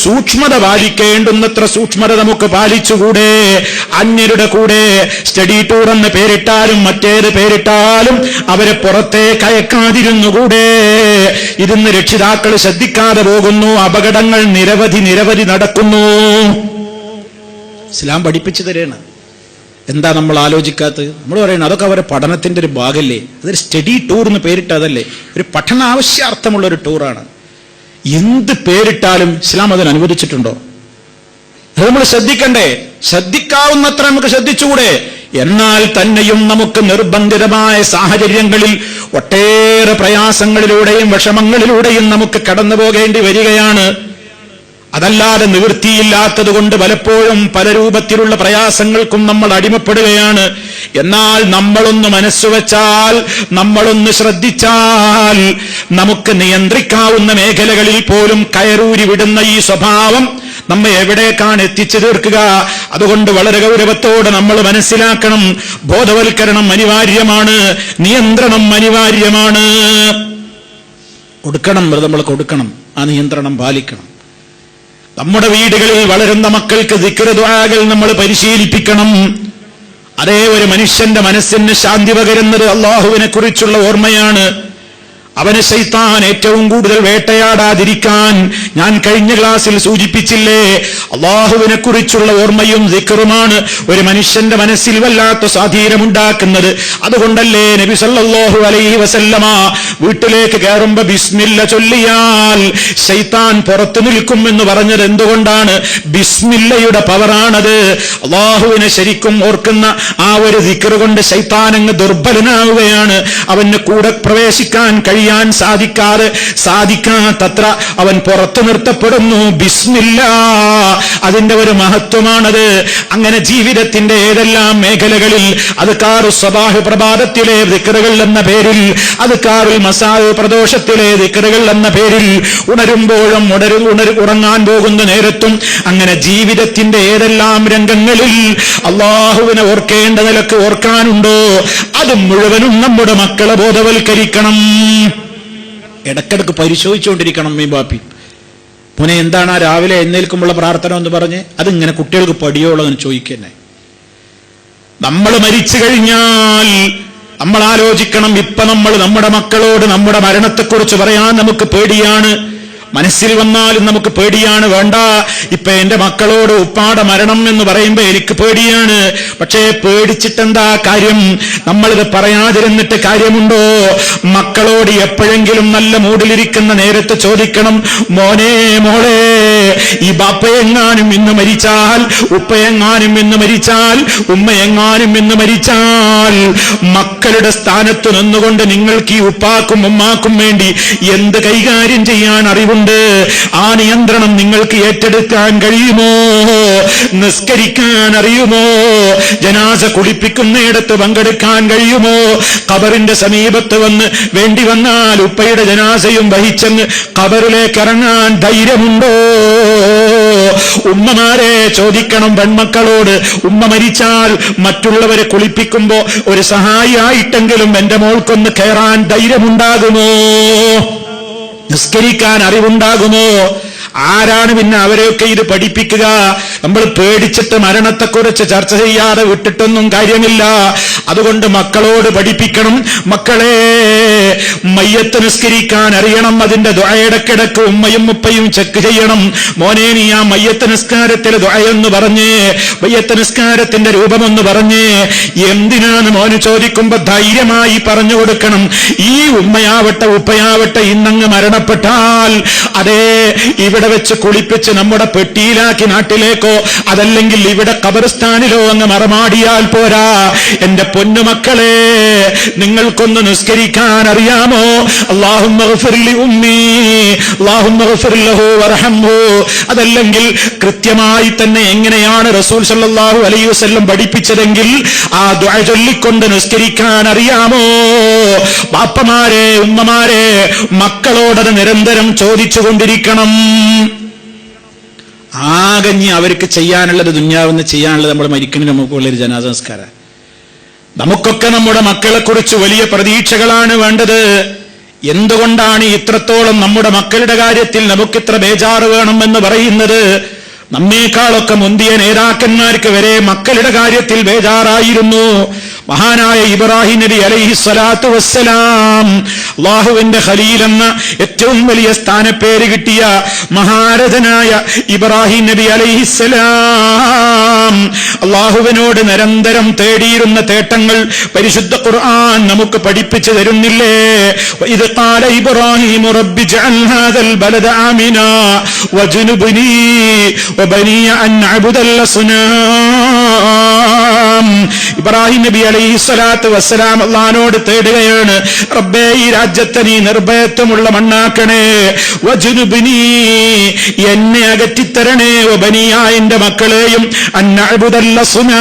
സൂക്ഷ്മത പാലിക്കേണ്ടുന്നത്ര സൂക്ഷ്മത നമുക്ക് പാലിച്ചുകൂടെ? അന്യരുടെ കൂടെ സ്റ്റഡി ടൂർ എന്ന് പേരിട്ടാലും മറ്റേത് പേരിട്ടാലും അവരെ പുറത്തേക്ക് അയക്കാതിരുന്നുകൂടെ? ഇതിന്ന് രക്ഷിതാക്കൾ ശ്രദ്ധിക്കാതെ പോകുന്നു. അപകടങ്ങൾ നിരവധി നടക്കുന്നു. ഇസ്ലാം പഠിപ്പിച്ചു തരാണ്. എന്താ നമ്മൾ ആലോചിക്കാത്തത്? നമ്മൾ പറയുന്നത് അതൊക്കെ അവരുടെ പഠനത്തിന്റെ ഒരു ഭാഗമല്ലേ, അതൊരു സ്റ്റഡി ടൂർ എന്ന് പേരിട്ടതല്ലേ, ഒരു പഠന ആവശ്യാർത്ഥമുള്ള ഒരു ടൂറാണ്. എന്ത് പേരിട്ടാലും ഇസ്ലാം അതിന് അനുവദിച്ചിട്ടുണ്ടോ? അത് നമ്മൾ ശ്രദ്ധിക്കണ്ടേ? ശ്രദ്ധിക്കാവുന്നത്ര നമുക്ക് ശ്രദ്ധിച്ചുകൂടെ? എന്നാൽ തന്നെയും നമുക്ക് നിർബന്ധിതമായ സാഹചര്യങ്ങളിൽ ഒട്ടേറെ പ്രയാസങ്ങളിലൂടെയും വിഷമങ്ങളിലൂടെയും നമുക്ക് കടന്നു പോകേണ്ടി വരികയാണ്. അതല്ലാതെ നിവൃത്തിയില്ലാത്തത് കൊണ്ട് പലപ്പോഴും പല രൂപത്തിലുള്ള പ്രയാസങ്ങൾക്കും നമ്മൾ അടിമപ്പെടുകയാണ്. എന്നാൽ നമ്മളൊന്ന് മനസ്സുവെച്ചാൽ, നമ്മളൊന്ന് ശ്രദ്ധിച്ചാൽ, നമുക്ക് നിയന്ത്രിക്കാവുന്ന മേഖലകളിൽ പോലും കയറൂരി വിടുന്ന ഈ സ്വഭാവം നമ്മെ എവിടേക്കാണ് എത്തിച്ചു തീർക്കുക? അതുകൊണ്ട് വളരെ ഗൗരവത്തോടെ നമ്മൾ മനസ്സിലാക്കണം. ബോധവൽക്കരണം അനിവാര്യമാണ്, നിയന്ത്രണം അനിവാര്യമാണ്. നമ്മൾ കൊടുക്കണം, ആ നിയന്ത്രണം പാലിക്കണം. നമ്മുടെ വീടുകളിൽ വളരുന്ന മക്കൾക്ക് ദിക്ർ ദുആകൾ നമ്മൾ പരിശീലിപ്പിക്കണം. അതേ ഒരു മനുഷ്യന്റെ മനസ്സിന് ശാന്തി പകരുന്നത് അല്ലാഹുവിനെ കുറിച്ചുള്ള ഓർമ്മയാണ്. അവന് ശൈത്താൻ ഏറ്റവും കൂടുതൽ വേട്ടയാടാതിരിക്കാൻ ഞാൻ കഴിഞ്ഞ ക്ലാസ്സിൽ സൂചിപ്പിച്ചില്ലേ, അല്ലാഹുവിനെ കുറിച്ചുള്ള ഓർമ്മയും ദിക്റുമാണ് ഒരു മനുഷ്യന്റെ മനസ്സിൽ വല്ലാത്ത സ്വാധീനമുണ്ടാക്കുന്നത്. അതുകൊണ്ടല്ലേ നബി സല്ലല്ലാഹു അലൈഹി വസല്ലമ വീട്ടിലേക്ക് കയറുമ്പോ ബിസ്മില്ല ചൊല്ലിയാൽ ശൈത്താൻ പുറത്തു നിൽക്കും എന്ന് പറഞ്ഞത് എന്തുകൊണ്ടാണ്? ബിസ്മില്ലയുടെ പവറാണത്. അല്ലാഹുവിനെ ശരിക്കും ഓർക്കുന്ന ആ ഒരു ദിക്ർ കൊണ്ട് ശൈത്താൻ അങ്ങ് ദുർബലനാവുകയാണ്. അവന് കൂടെ പ്രവേശിക്കാൻ സാധിക്കാത്തത്ര അവൻ പുറത്തു നിർത്തപ്പെടുന്നു. ബിസ്മില്ലാ, അതിന്റെ ഒരു മഹത്വമാണത്. അങ്ങനെ ജീവിതത്തിന്റെ ഏതെല്ലാം മേഖലകളിൽ അദ്കാറു സ്വബാഹ് പ്രഭാതത്തിലെ ദിക്റുകൾ എന്ന പേരിൽ, അദ്കാറുൽ മസാഅ് പ്രദോഷത്തിലെ ദിക്റുകൾ എന്ന പേരിൽ ഉണരുമ്പോഴും ഉറങ്ങാൻ പോകുന്ന നേരത്തും അങ്ങനെ ജീവിതത്തിന്റെ ഏതെല്ലാം രംഗങ്ങളിൽ അല്ലാഹുവിനെ ഓർക്കേണ്ട നിലക്ക് ഓർക്കാനുണ്ടോ അത് മുഴുവനും നമ്മുടെ മക്കളെ ബോധവൽക്കരിക്കണം. ഇടക്കിടക്ക് പരിശോധിച്ചുകൊണ്ടിരിക്കണം. മീ ബാപ്പി മോനെ എന്താണ് ആ രാവിലെ എഴുന്നേൽക്കുമ്പോഴുള്ള പ്രാർത്ഥന എന്ന് പറഞ്ഞ് അതിങ്ങനെ കുട്ടികൾക്ക് പടിയോളം എന്ന് ചോദിക്കുന്നേ. നമ്മൾ മരിച്ചു കഴിഞ്ഞാൽ നമ്മൾ ആലോചിക്കണം. ഇപ്പൊ നമ്മൾ നമ്മുടെ മക്കളോട് നമ്മുടെ മരണത്തെക്കുറിച്ച് പറയാൻ നമുക്ക് പേടിയാണ്, മനസ്സിൽ വന്നാലും നമുക്ക് പേടിയാണ്. വേണ്ട, ഇപ്പൊ എന്റെ മക്കളോട് ഉപ്പാടെ മരണം എന്ന് പറയുമ്പോ എനിക്ക് പേടിയാണ്. പക്ഷേ പേടിച്ചിട്ടെന്താ കാര്യം? നമ്മളിത് പറയാതിരുന്നിട്ട് കാര്യമുണ്ടോ? മക്കളോട് എപ്പോഴെങ്കിലും നല്ല മൂഡിലിരിക്കുന്ന നേരത്ത് ചോദിക്കണം, മോനെ മോളെ, ഈ ബാപ്പയെങ്ങാനും ഇന്ന് മരിച്ചാൽ, ഉപ്പയെങ്ങാനും ഇന്ന് മരിച്ചാൽ, ഉമ്മയെങ്ങാനും ഇന്ന് മരിച്ചാൽ, മക്കളുടെ സ്ഥാനത്ത് നിന്നുകൊണ്ട് നിങ്ങൾക്ക് ഈ ഉപ്പാക്കും ഉമ്മാക്കും വേണ്ടി എന്ത് കൈകാര്യം ചെയ്യാൻ അറിവുണ്ട്? ആ നിയന്ത്രണം നിങ്ങൾക്ക് ഏറ്റെടുക്കാൻ കഴിയുമോ? നിസ്കരിക്കാൻ അറിയുമോ? ജനാസ കുളിപ്പിക്കുന്നിടത്ത് പങ്കെടുക്കാൻ കഴിയുമോ? ഖബറിന്റെ സമീപത്ത് വേണ്ടി വന്നാൽ ഉപ്പയുടെ ജനാസയും വഹിച്ചെന്ന് ഖബറിലേക്ക് ഇറങ്ങാൻ ധൈര്യമുണ്ടോ? ഉമ്മമാരെ ചോദിക്കണം പെൺമക്കളോട്, ഉമ്മ മരിച്ചാൽ മറ്റുള്ളവരെ കുളിപ്പിക്കുമ്പോ ഒരു സഹായിയായിട്ടെങ്കിലും എന്റെ മോൾക്കൊന്ന് കയറാൻ ധൈര്യമുണ്ടാകുമോ? നിസ്കരിക്കാൻ അറിവുണ്ടാകുമോ? ആരാണ് പിന്നെ അവരെയൊക്കെ ഇത് പഠിപ്പിക്കുക? നമ്മൾ പേടിച്ചിട്ട് മരണത്തെക്കുറിച്ച് ചർച്ച ചെയ്യാതെ വിട്ടിട്ടൊന്നും കാര്യമില്ല. അതുകൊണ്ട് മക്കളോട് പഠിപ്പിക്കണം. മക്കളെ, മയ്യത്ത് നിസ്കരിക്കാൻ അറിയണം. അതിന്റെ ദുആ ഇടയ്ക്കിടയ്ക്ക് ഉമ്മയും ഉപ്പയും ചെക്ക് ചെയ്യണം. മോനെ, നീ ആ മയ്യത്ത് നിസ്കാരത്തിലെ ദുആയെന്ന് പറഞ്ഞേ, മയ്യത്ത് നിസ്കാരത്തിന്റെ രൂപമെന്ന് പറഞ്ഞേ. എന്തിനാണ് മോന് ചോദിക്കുമ്പോ ധൈര്യമായി പറഞ്ഞു കൊടുക്കണം. ഈ ഉമ്മയാവട്ടെ ഉപ്പയാവട്ടെ ഇന്നങ്ങ് മരണപ്പെട്ടാൽ അതേ ഇവിടെ വെച്ച് കുളിപ്പിച്ച് നമ്മുടെ പെട്ടിയിലാക്കി നാട്ടിലേക്കോ അതല്ലെങ്കിൽ ഇവിടെ ഖബർസ്ഥാനിലോ അങ്ങ് മറമാടിയാൽ പോരാ. എന്റെ പൊന്നുമക്കളെ, നിങ്ങൾക്കൊന്ന് നിസ്കരിക്കാൻ അറിയണം. എന്നറിയാമോ? അല്ലാഹുമ്മ ഗ്ഫിർ ലി ഉമ്മി, അല്ലാഹുമ്മ ഗ്ഫിർ ലഹു വർഹംഹു. അതല്ലെങ്കിൽ കൃത്യമായി തന്നെ എങ്ങനെയാണ് റസൂൽ സല്ലല്ലാഹു അലൈഹി വസല്ലം പഠിപ്പിച്ചതെങ്കിൽ ആ ദുആ ചൊല്ലിക്കൊണ്ട് നിസ്കരിക്കാൻ അറിയാമോ? ബാപ്പമാരെ, ഉമ്മമാരെ, മക്കളോടത് നിരന്തരം ചോദിച്ചുകൊണ്ടിരിക്കണം. ആകഞ്ഞി അവർക്ക് ചെയ്യാനുള്ളത്, ദുന്യാവെന്ന് ചെയ്യാനുള്ളത് നമ്മൾ മരിക്കുന്നതിന് നമുക്കുള്ളൊരു ജനാസ സംസ്കാരം. നമുക്കൊക്കെ നമ്മുടെ മക്കളെ കുറിച്ച് വലിയ പ്രതീക്ഷകളാണ് വേണ്ടത്. എന്തുകൊണ്ടാണ് ഇത്രത്തോളം നമ്മുടെ മക്കളുടെ കാര്യത്തിൽ നമുക്കിത്ര ബേജാറ് വേണമെന്ന് പറയുന്നത്? നമ്മേക്കാളൊക്കെ മുന്തിയ നേതാക്കന്മാർക്ക് വരെ മക്കളുടെ കാര്യത്തിൽ ബേജാറായിരുന്നു. മഹാനായ ഇബ്രാഹിം നബി അലൈഹി സ്വലാത്തു വസ്സലാം, അല്ലാഹുവിന്റെ ഖലീൽ എന്ന ഏറ്റവും വലിയ സ്ഥാനപ്പേര് കിട്ടിയ മഹാരഥനായ ഇബ്രാഹിം നബി അലൈഹിസ്സലാം അല്ലാഹുവിനോട് നിരന്തരം തേടിയിരുന്ന തേട്ടങ്ങൾ പരിശുദ്ധ ഖുർആൻ നമുക്ക് പഠിപ്പിച്ചു തരുന്നില്ലേ? വഇദ് ഖാല ഇബ്രാഹിം റബ്ബി ജഅൽ ഹാദൽ ബലദ ആമിനാ വജ്നുബ്നി വബനിയ അൻ അബ്ദൽ അസ്നാം. ഇബ്രാഹിം നബി അലൈഹി സ്വലാത്തു വസ്സലാം അല്ലാഹുവോട് തേടുകയാണ്, റബ്ബേ ഈ രാജ്യത്തെ നീ നിർഭയത്വമുള്ള മണ്ണാക്കണേ, വജ്നുബ്നി എന്നെ അകറ്റിത്തരണേ, വബനിയ എന്റെ മക്കളെയും അൻ അബ്ദൽ അസ്നാം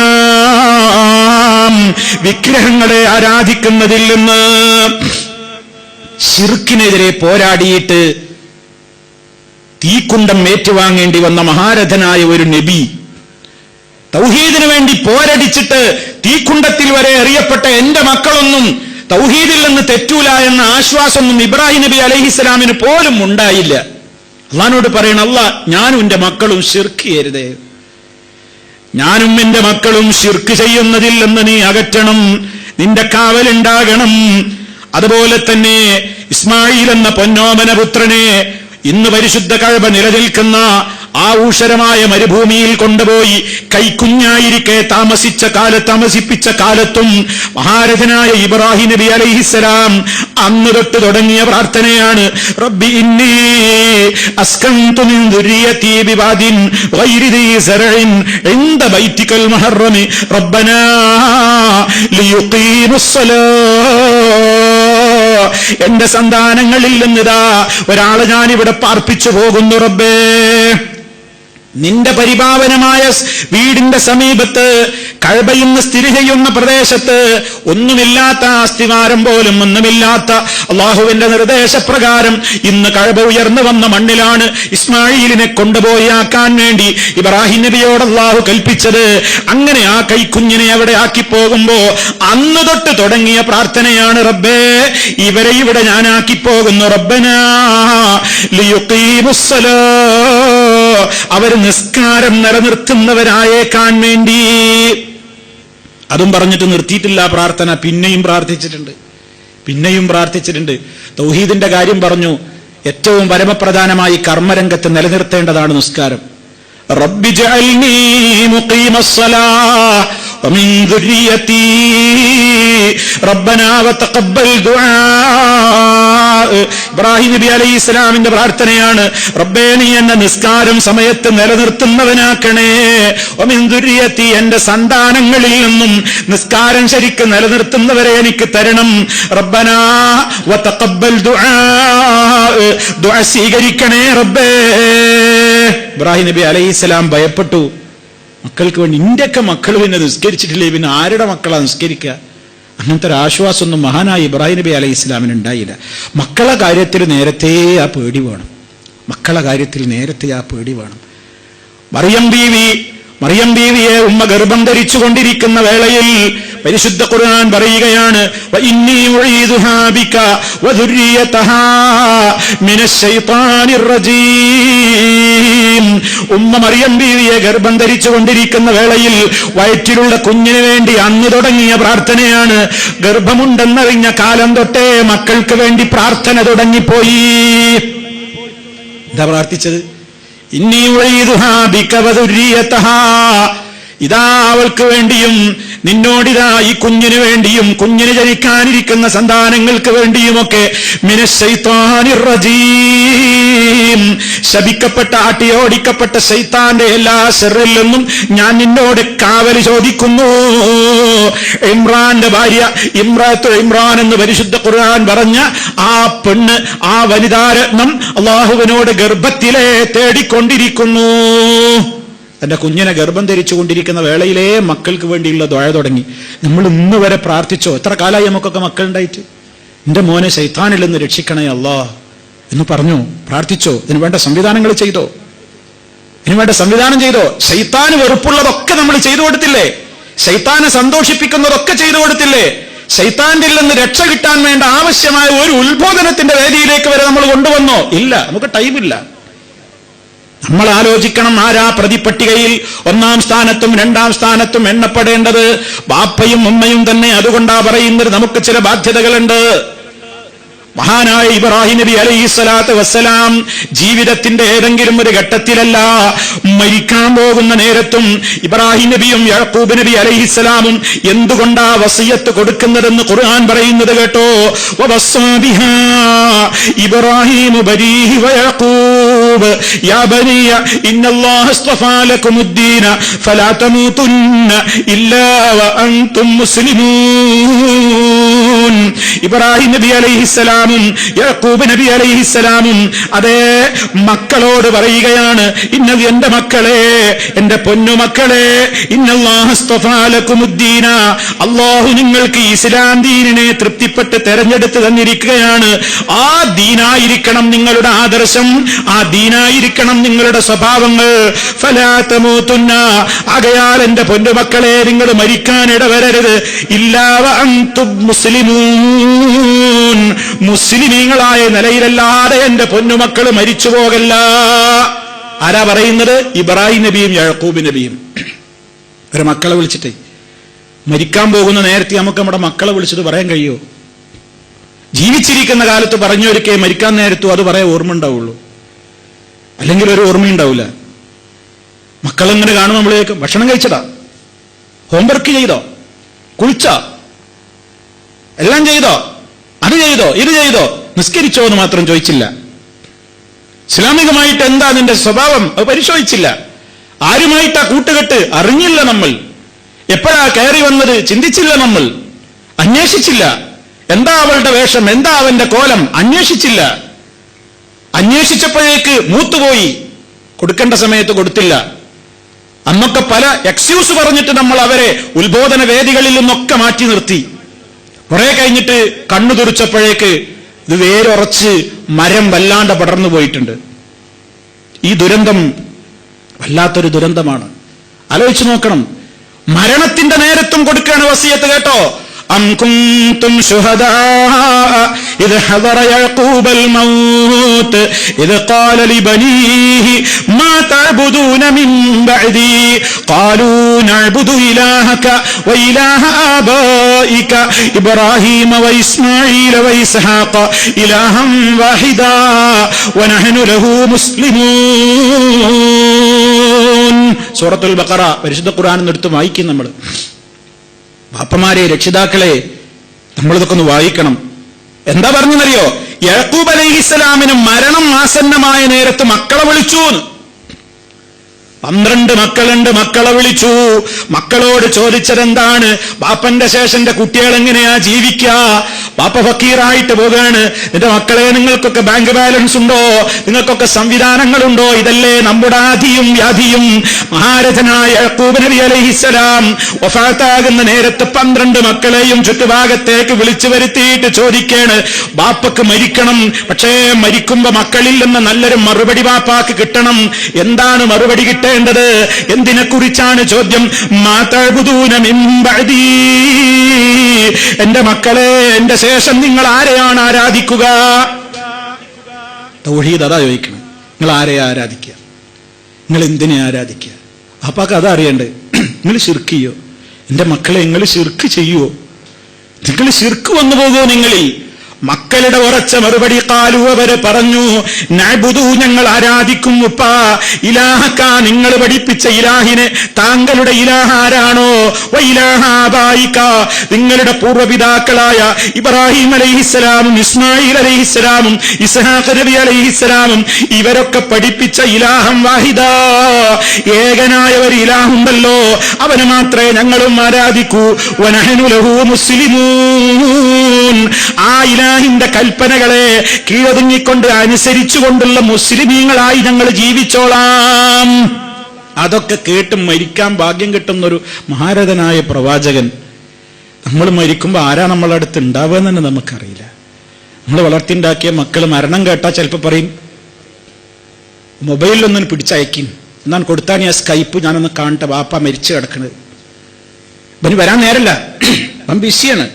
വിഗ്രഹങ്ങളെ ആരാധിക്കുന്നതിൽ നിന്ന്. ശിർക്കിനെതിരെ പോരാടിയിട്ട് തീക്കുണ്ടം ഏറ്റുവാങ്ങേണ്ടി വന്ന മഹാരഥനായ ഒരു നബി, തൗഹീദിന് വേണ്ടി പോരടിച്ചിട്ട് തീക്കുണ്ടത്തിൽ വരെ എറിയപ്പെട്ട എന്റെ മക്കളൊന്നും തൗഹീദിൽ നിന്ന് തെറ്റൂല എന്ന ആശ്വാസമൊന്നും ഇബ്രാഹിം നബി അലൈഹിസ്സലാമിന് പോലും ഉണ്ടായില്ല. അള്ളാഹുവോട് പറയണം, അല്ലാഹ് ഞാനും എന്റെ മക്കളും ശിർക്ക് ചെയ്യരുതേ, ഞാനും എന്റെ മക്കളും ശിർക്ക് ചെയ്യുന്നതിൽ നിന്ന് നീ അകറ്റണം, നിന്റെ കാവലുണ്ടാകണം. അതുപോലെ തന്നെ ഇസ്മായിൽ എന്ന പൊന്നോമന പുത്രനെ ഇന്ന് പരിശുദ്ധ കഅബ നിലനിൽക്കുന്ന ആ ഊഷരമായ മരുഭൂമിയിൽ കൊണ്ടുപോയി കൈക്കുഞ്ഞായിരിക്കെ താമസിപ്പിച്ച കാലത്തും മഹാരഥനായ ഇബ്രാഹിം നബി അലൈഹിസ്സലാം അന്ന് തൊട്ട് തുടങ്ങിയ പ്രാർത്ഥനയാണ്, റബ്ബി ഇന്നി അസ്കൻതു മിൻ ദുരിയതി ബിവാദിൻ ഗൈരി ദീ സറഇൻ ഇൻദ ബൈതികൽ മുഹറമി റബ്ബനാ ലിയുഖീമുസ്സലാ. എന്റെ സന്താനങ്ങളിൽ നിന്നിതാ ഒരാളെ ഞാനിവിടെ പാർപ്പിച്ചു പോകുന്നു റബ്ബേ, നിന്റെ പരിപാവനമായ വീടിന്റെ സമീപത്ത് കഅബയിൽ നിന്ന് സ്ഥിതി ചെയ്യുന്ന പ്രദേശത്ത് ഒന്നുമില്ലാത്ത അസ്ഥിവാരം പോലും ഒന്നുമില്ലാത്ത അള്ളാഹുവിന്റെ നിർദ്ദേശപ്രകാരം ഇന്ന് കഅബ ഉയർന്നു വന്ന മണ്ണിലാണ് ഇസ്മായിലിനെ കൊണ്ടുപോയി ആക്കാൻ വേണ്ടി ഇബ്രാഹിം നബിയോട് അള്ളാഹു കൽപ്പിച്ചത്. അങ്ങനെ ആ കൈക്കുഞ്ഞിനെ അവിടെ ആക്കി പോകുമ്പോ അന്ന് തൊട്ട് തുടങ്ങിയ പ്രാർത്ഥനയാണ്, റബ്ബേ ഇവരെ ഇവിടെ ഞാനാക്കി പോകുന്നു, റബ്ബനാ ലിയുഖീമുസ്സലാ, അവർ നിസ്കാരം നിലനിർത്തുന്നവരായേക്കാൻ വേണ്ടി. അതും പറഞ്ഞിട്ട് നിർത്തിയിട്ടില്ല പ്രാർത്ഥന, പിന്നെയും പ്രാർത്ഥിച്ചിട്ടുണ്ട്. തൗഹീദിന്റെ കാര്യം പറഞ്ഞു. ഏറ്റവും പരമപ്രധാനമായി കർമ്മരംഗത്ത് നിലനിർത്തേണ്ടതാണ് നിസ്കാരം. റബ്ബി ജഅൽനീ മുഖീമസ്സലാഹ് വമിൻ ദുർരിയതീ റബ്ബനാ വതഖബ്ബൽ ദുആ. ഇബ്രാഹിം നബി അലൈഹിസ്സലാമിന്റെ പ്രാർത്ഥനയാണ്, റബ്ബേ നീ എന്നെ നിസ്കാരം സമയത്ത് നിലനിർത്തുന്നവനാക്കണേ, വമിൻ ദുർരിയതീ എന്റെ സന്താനങ്ങളിൽ നിന്നും നിസ്കാരം ശരിക്ക് നിലനിർത്തുന്നവരെ എനിക്ക് തരണം, റബ്ബനാ വതഖബ്ബൽ ദുആ, ദുആ സ്വീകരിക്കണേ റബ്ബേ. ഇബ്രാഹിം നബി അലൈഹിസ്സലാം ഭയപ്പെട്ടു, മക്കൾക്ക് വേണ്ടി ഇന്റെയൊക്കെ മക്കൾ പിന്നെ നിസ്കരിച്ചിട്ടില്ലേ, പിന്നെ ആരുടെ മക്കളാ നിസ്കരിക്കുക? അങ്ങനത്തെ ഒരു ആശ്വാസമൊന്നും മഹാനായ ഇബ്രാഹിം നബി അലൈഹി ഇസ്ലാമിന് ഉണ്ടായില്ല. മക്കളെ കാര്യത്തിൽ നേരത്തെ ആ പേടി വേണം. മറിയം ബീവിയെ ഉമ്മ ഗർഭം ധരിച്ചുകൊണ്ടിരിക്കുന്ന വേളയിൽ പരിശുദ്ധ ഖുർആൻ പറയുകയാണ്, വഇന്നി ഉഈദുഹാ ബിക വദുർരിയതഹാ മിനശ് ശൈത്താനിർ റജീം. ഉമ്മ മറിയം ബീവിയെ ഗർഭം ധരിച്ചുകൊണ്ടിരിക്കുന്ന വേളയിൽ വയറ്റിലുള്ള കുഞ്ഞിന് വേണ്ടി അന്ന് തുടങ്ങിയ പ്രാർത്ഥനയാണ്. ഗർഭമുണ്ടെന്നറിഞ്ഞ കാലം തൊട്ടേ മക്കൾക്ക് വേണ്ടി പ്രാർത്ഥന തുടങ്ങിപ്പോയി. എന്താ പ്രാർത്ഥിച്ചത്? ഇന്നി ഉഈദുഹാ ബിക വദുർരിയതഹാ, ഇതാ അവൾക്ക് വേണ്ടിയും നിന്നോടിതാ ഈ കുഞ്ഞിന് വേണ്ടിയും കുഞ്ഞിന് ജനിക്കാനിരിക്കുന്ന സന്താനങ്ങൾക്ക് വേണ്ടിയുമൊക്കെ മിനശ് ശൈത്താനിർ റജീം, ശപിക്കപ്പെട്ട ആട്ടിയോടിക്കപ്പെട്ട ശൈത്താന്റെ എല്ലാ ശർറിൽ നിന്നും ഞാൻ നിന്നോട് കാവൽ ചോദിക്കുന്നു. ഇമ്രാന്റെ ഭാര്യ ഇമ്രാത്തു ഇമ്രാൻ എന്ന് പരിശുദ്ധ ഖുർആൻ പറഞ്ഞ ആ പെണ്ണ്, ആ വനിതാരത്നം അള്ളാഹുവിനോട് ഗർഭത്തിലെ തേടിക്കൊണ്ടിരിക്കുന്നു. തന്റെ കുഞ്ഞിനെ ഗർഭം ധരിച്ചുകൊണ്ടിരിക്കുന്ന വേളയിലേ മക്കൾക്ക് വേണ്ടിയുള്ള ദുആ തുടങ്ങി. നമ്മൾ ഇന്ന് വരെ പ്രാർത്ഥിച്ചോ? എത്ര കാലമായി നമുക്കൊക്കെ മക്കളുണ്ടായിട്ട്? എന്റെ മോനെ ശൈത്താനിൽ നിന്ന് രക്ഷിക്കണേ അല്ലാ എന്ന് പറഞ്ഞു, പ്രാർത്ഥിച്ചോ? ഇതിനു വേണ്ട സംവിധാനങ്ങൾ ചെയ്തോ? ഇതിനുവേണ്ട സംവിധാനം ചെയ്തോ? ശൈത്താന് വെറുപ്പുള്ളതൊക്കെ നമ്മൾ ചെയ്തു കൊടുത്തില്ലേ? ശൈത്താനെ സന്തോഷിപ്പിക്കുന്നതൊക്കെ ചെയ്തു കൊടുത്തില്ലേ? ശൈത്താനിൽ നിന്ന് രക്ഷ കിട്ടാൻ വേണ്ട ആവശ്യമായ ഒരു ഉത്ബോധനത്തിന്റെ വേദിയിലേക്ക് വരെ നമ്മൾ കൊണ്ടുവന്നോ? ഇല്ല, നമുക്ക് ടൈമില്ല. നമ്മൾ ആലോചിക്കണം, ആരാ പ്രതിപട്ടികയിൽ 1-ാം സ്ഥാനത്തും 2-ാം സ്ഥാനത്തും എണ്ണപ്പെടേണ്ടത്? ബാപ്പയും ഉമ്മയും തന്നെ. അതുകൊണ്ടാ പറയുന്നത് നമുക്ക് ചില ബാധ്യതകളുണ്ട്. മഹാനായ ഇബ്രാഹിം നബി അലൈഹിസ്സലാത്തു വസ്സലാം ജീവിതത്തിന്റെ ഏതെങ്കിലും ഒരു ഘട്ടത്തിലല്ല, മരിക്കാൻ പോകുന്ന നേരത്തും ഇബ്രാഹിം നബിയും യാക്കൂബ് നബി അലൈഹിസ്സലാമും എന്തുകൊണ്ടാ വസിയത്ത് കൊടുക്കുന്നതെന്ന് ഖുർആൻ പറയുന്നത് കേട്ടോ. വവസ്സാ ബിഹാ ഇബ്രാഹിം ബനീഹി വയാക്കൂബ് യാ ബനിയ ഇന്നല്ലാഹ അസ്തഫാ ലകുമുദ്ദീന ഫലാ തമൂതുന്ന ഇല്ലാ വഅൻതും മുസ്ലിമൂൻ. ഇബ്രാഹിം നബി അലൈഹിസ്സലാം യാക്കൂബ് നബി അലൈഹിസ്സലാമും അതേ മക്കളോട് പറയുകയാണ്, എന്റെ മക്കളെ, എന്റെ പൊന്നുമക്കളെ, ഇന്നല്ലാഹു അസ്തഫാ ലകുമുദ്ദീന, അല്ലാഹു നിങ്ങൾക്ക് ഇസ്ലാം ദീനിനെ തൃപ്തിപ്പെട്ട് തെരഞ്ഞെടുത്ത് തന്നിരിക്കുകയാണ്. ആ ദീനായിരിക്കണം നിങ്ങളുടെ ആദർശം, ആ ദീനായിരിക്കണം നിങ്ങളുടെ സ്വഭാവങ്ങൾ. ഫലാ തമൂതുന്ന, ആകയാൽ എന്റെ പൊന്നുമക്കളെ നിങ്ങൾ മരിക്കാൻ ഇടവരരുത്. ഇല്ലാ വഅൻതും മുസ്ലിമൂൻ, മുസ്ലിമീങ്ങളായ നിലയിലല്ലാതെ എന്റെ പൊന്നുമക്കൾ മരിച്ചു പോകല്ല. ആരാ പറയുന്നത്? ഇബ്രാഹിം നബിയും യാക്കൂബ് നബിയും. ഒരു മക്കളെ വിളിച്ചിട്ട് മരിക്കാൻ പോകുന്ന നേരത്തെ നമുക്ക് നമ്മുടെ മക്കളെ വിളിച്ചത് പറയാൻ കഴിയുമോ? ജീവിച്ചിരിക്കുന്ന കാലത്ത് പറഞ്ഞൊരിക്കേ മരിക്കാൻ നേരത്തും അത് പറയാൻ ഓർമ്മ ഉണ്ടാവുള്ളൂ, അല്ലെങ്കിൽ ഒരു ഓർമ്മയുണ്ടാവില്ല. മക്കളെങ്ങനെ കാണും? നമ്മളേക്ക് ഭക്ഷണം കഴിച്ചതാ, ഹോംവർക്ക് ചെയ്തോ, കുളിച്ചോ, എല്ലാം ചെയ്തോ, അത് ചെയ്തോ, ഇത് ചെയ്തോ, നിസ്കരിച്ചോ എന്ന് മാത്രം ചോദിച്ചില്ല. ഇസ്ലാമികമായിട്ട് എന്താ നിന്റെ സ്വഭാവം അത് പരിശോധിച്ചില്ല. ആരുമായിട്ടാ കൂട്ടുകെട്ട് അറിഞ്ഞില്ല നമ്മൾ. എപ്പോഴാ കയറി വന്നത് ചിന്തിച്ചില്ല നമ്മൾ, അന്വേഷിച്ചില്ല. എന്താ അവളുടെ വേഷം, എന്താ അവന്റെ കോലം, അന്വേഷിച്ചില്ല. അന്വേഷിച്ചപ്പോഴേക്ക് മൂത്തുപോയി, കൊടുക്കേണ്ട സമയത്ത് കൊടുത്തില്ല. അന്നൊക്കെ പല എക്സ്ക്യൂസ് പറഞ്ഞിട്ട് നമ്മൾ അവരെ ഉത്ബോധന വേദികളിൽ നിന്നൊക്കെ മാറ്റി നിർത്തി. കുറെ കഴിഞ്ഞിട്ട് കണ്ണു തുറിച്ചപ്പോഴേക്ക് ഇത് വേരുറച്ച് മരം വല്ലാണ്ട് പടർന്നു പോയിട്ടുണ്ട്. ഈ ദുരന്തം വല്ലാത്തൊരു ദുരന്തമാണ്. ആലോചിച്ചു നോക്കണം. മരണത്തിന്റെ നേരത്തും കൊടുക്കുകയാണ് വസിയത്ത് കേട്ടോ. أم كنتم شهداء إذ حضر يعقوب الموت إذ قال لبنيه ما تعبدون من بعدي قالوا نعبد إلهك وإله آبائك إبراهيم وإسماعيل وإسحاق إلها واحدا ونحن له مسلمون. സൂറത്തുൽ ബഖറ പരിശുദ്ധ ഖുർആനിൽ നിന്ന് എടുത്ത് വായിക്കും നമ്മൾ. ബാപ്പമാരെ, രക്ഷിതാക്കളെ, നമ്മളിതൊക്കെ ഒന്ന് വായിക്കണം. എന്താ പറഞ്ഞെന്നറിയോ? യാക്കൂബ് അലൈഹിസ്സലാമിന് മരണം ആസന്നമായ നേരത്ത് മക്കളെ വിളിച്ചു. 12 മക്കളുണ്ട്, മക്കളെ വിളിച്ചു. മക്കളോട് ചോദിച്ചതെന്താണ്? ബാപ്പന്റെ ശേഷം കുട്ടികൾ എങ്ങനെയാ ജീവിക്കുക? ബാപ്പ ഫക്കീറായിട്ട് പോകാണ്. എന്റെ മക്കളെ, നിങ്ങൾക്കൊക്കെ ബാങ്ക് ബാലൻസ് ഉണ്ടോ? നിങ്ങൾക്കൊക്കെ സംവിധാനങ്ങളുണ്ടോ? ഇതല്ലേ നമ്മുടെ ആധിയും വ്യാധിയും. മഹാരഥനായ യാക്കൂബ് നബി അലൈഹിസ്സലാം വഫാത്താകുന്ന നേരത്ത് 12 മക്കളെയും ചുറ്റുഭാഗത്തേക്ക് വിളിച്ചു വരുത്തിയിട്ട് ചോദിക്കാണ്, ബാപ്പക്ക് മരിക്കണം, പക്ഷേ മരിക്കുമ്പോ മക്കളില്ലെന്ന നല്ലൊരു മറുപടി ബാപ്പാക്ക് കിട്ടണം. എന്താണ് മറുപടി കിട്ടേണ്ടത്? എന്തിനെ കുറിച്ചാണ് ചോദ്യം? മാ തഅ്ബുദൂന മിൻ ബഅദീ, എന്റെ മക്കളെ, എന്റെ ശേഷം നിങ്ങൾ ആരെയാണ് ആരാധിക്കുക? തൗഹീദ് അതാ ചോദിക്കണം. നിങ്ങൾ ആരെയാ ആരാധിക്കുക? നിങ്ങൾ എന്തിനെ ആരാധിക്കുക? അപ്പാക്ക് അതാ അറിയണ്ടേ. നിങ്ങൾ ശിർക്ക് ചെയ്യോ? എന്റെ മക്കളെ, നിങ്ങൾ ശിർക്ക് ചെയ്യുവോ? നിങ്ങൾ ശിർക്ക് വന്നു പോകുമോ? നിങ്ങളിൽ മക്കളുടെ ഉറച്ച മറുപടി ഖാലു, അവര് പറഞ്ഞു, നഅ്ബുദു, ഞങ്ങൾ ആരാധിക്കും ഉപ്പാ, ഇലാഹക, നിങ്ങൾ പഠിപ്പിച്ച ഇലാഹിനെ, താങ്കളുടെ ഇലാഹ ആരാണോ, വ ഇലാഹ ആബായിക, നിങ്ങളുടെ പൂർവ്വപിതാക്കളായ ഇബ്രാഹിം അലൈഹിസ്സലാമും ഇസ്മായിൽ അലൈഹിസ്സലാമും ഇസ്ഹാഖ് നബി അലൈഹിസ്സലാമും ഇവരൊക്കെ പഠിപ്പിച്ച ഇലാഹം വാഹിദാ, ഏകനായ ഒരു ഇലാഹുണ്ടല്ലോ, അവനെ മാത്രമേ ഞങ്ങളും ആരാധിക്കൂ. വനഹ്നു ലഹു മുസ്ലിമൂൻ, ആ ഇലാഹിന്റെ കൽപ്പനകളെ കീഴൊതുങ്ങിക്കൊണ്ട് അനുസരിച്ചുകൊണ്ടുള്ള മുസ്ലിമീങ്ങളായി ഞങ്ങൾ ജീവിച്ചോളാം. അതൊക്കെ കേട്ട് മരിക്കാൻ ഭാഗ്യം കിട്ടുന്നൊരു മഹാരഥനായ പ്രവാചകൻ. നമ്മൾ മരിക്കുമ്പോൾ ആരാ നമ്മളെ അടുത്ത് ഉണ്ടാവുക എന്ന് തന്നെ നമുക്കറിയില്ല. നമ്മൾ വളർത്തിണ്ടാക്കിയ മക്കൾ മരണം കേട്ടാൽ ചിലപ്പോൾ പറയും, മൊബൈലിലൊന്നും പിടിച്ചയക്കും, എന്നാണ് കൊടുത്താൽ ഞാൻ സ്കൈപ്പ് ഞാനൊന്ന് കാണട്ടെ, വാപ്പ മരിച്ചു കിടക്കണത്. ഇവന് വരാൻ നേരല്ല, അവൻ ബിസിയാണ്,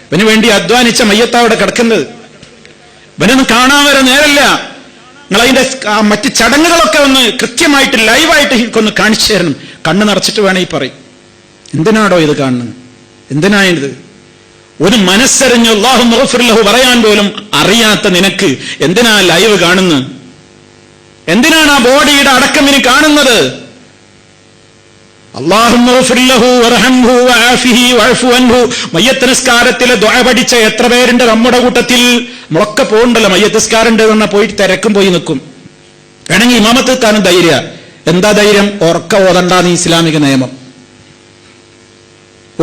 ഇവന് വേണ്ടി അധ്വാനിച്ച മയ്യത്താ അവിടെ കിടക്കുന്നത്, ഇവനൊന്നും കാണാൻ വരെ നേരല്ല. നിങ്ങളതിന്റെ മറ്റ് ചടങ്ങുകളൊക്കെ ഒന്ന് കൃത്യമായിട്ട് ലൈവായിട്ട് എനിക്കൊന്ന് കാണിച്ചു തരണം. കണ്ണ് നിറച്ചിട്ട് വേണേ ഈ പറയും, എന്തിനാടോ ഇത് കാണുന്നത്, എന്തിനായത്? ഒരു മനസ്സറിഞ്ഞ് അല്ലാഹു മഗ്ഫിർ ലഹു പറയാൻ പോലും അറിയാത്ത നിനക്ക് എന്തിനാ ലൈവ് കാണുന്നത്? എന്തിനാണ് ആ ബോഡിയുടെ അടക്കം ഇനി കാണുന്നത്? അല്ലാഹുമ്മ ഗ്ഫിർ ലഹു വർഹംഹു വആഫിഹി വഅഫു അൻഹു. മയ്യത്ത് നിസ്കാരത്തിലെ ദുആ പഠിച്ച എത്ര പേരുണ്ട് നമ്മുടെ കൂട്ടത്തിൽ? നമ്മളൊക്കെ പോകണ്ടല്ലോ, മയ്യത്ത് നിസ്കാരം ഉണ്ട് എന്ന് പോയിട്ട് തിരക്കും പോയി നിൽക്കും. വേണമെങ്കിൽ ഇമാമത്ത് നിൽക്കാനും ധൈര്യ. എന്താ ധൈര്യം? ഉറക്ക ഓതണ്ടാന്ന് ഇസ്ലാമിക നിയമം.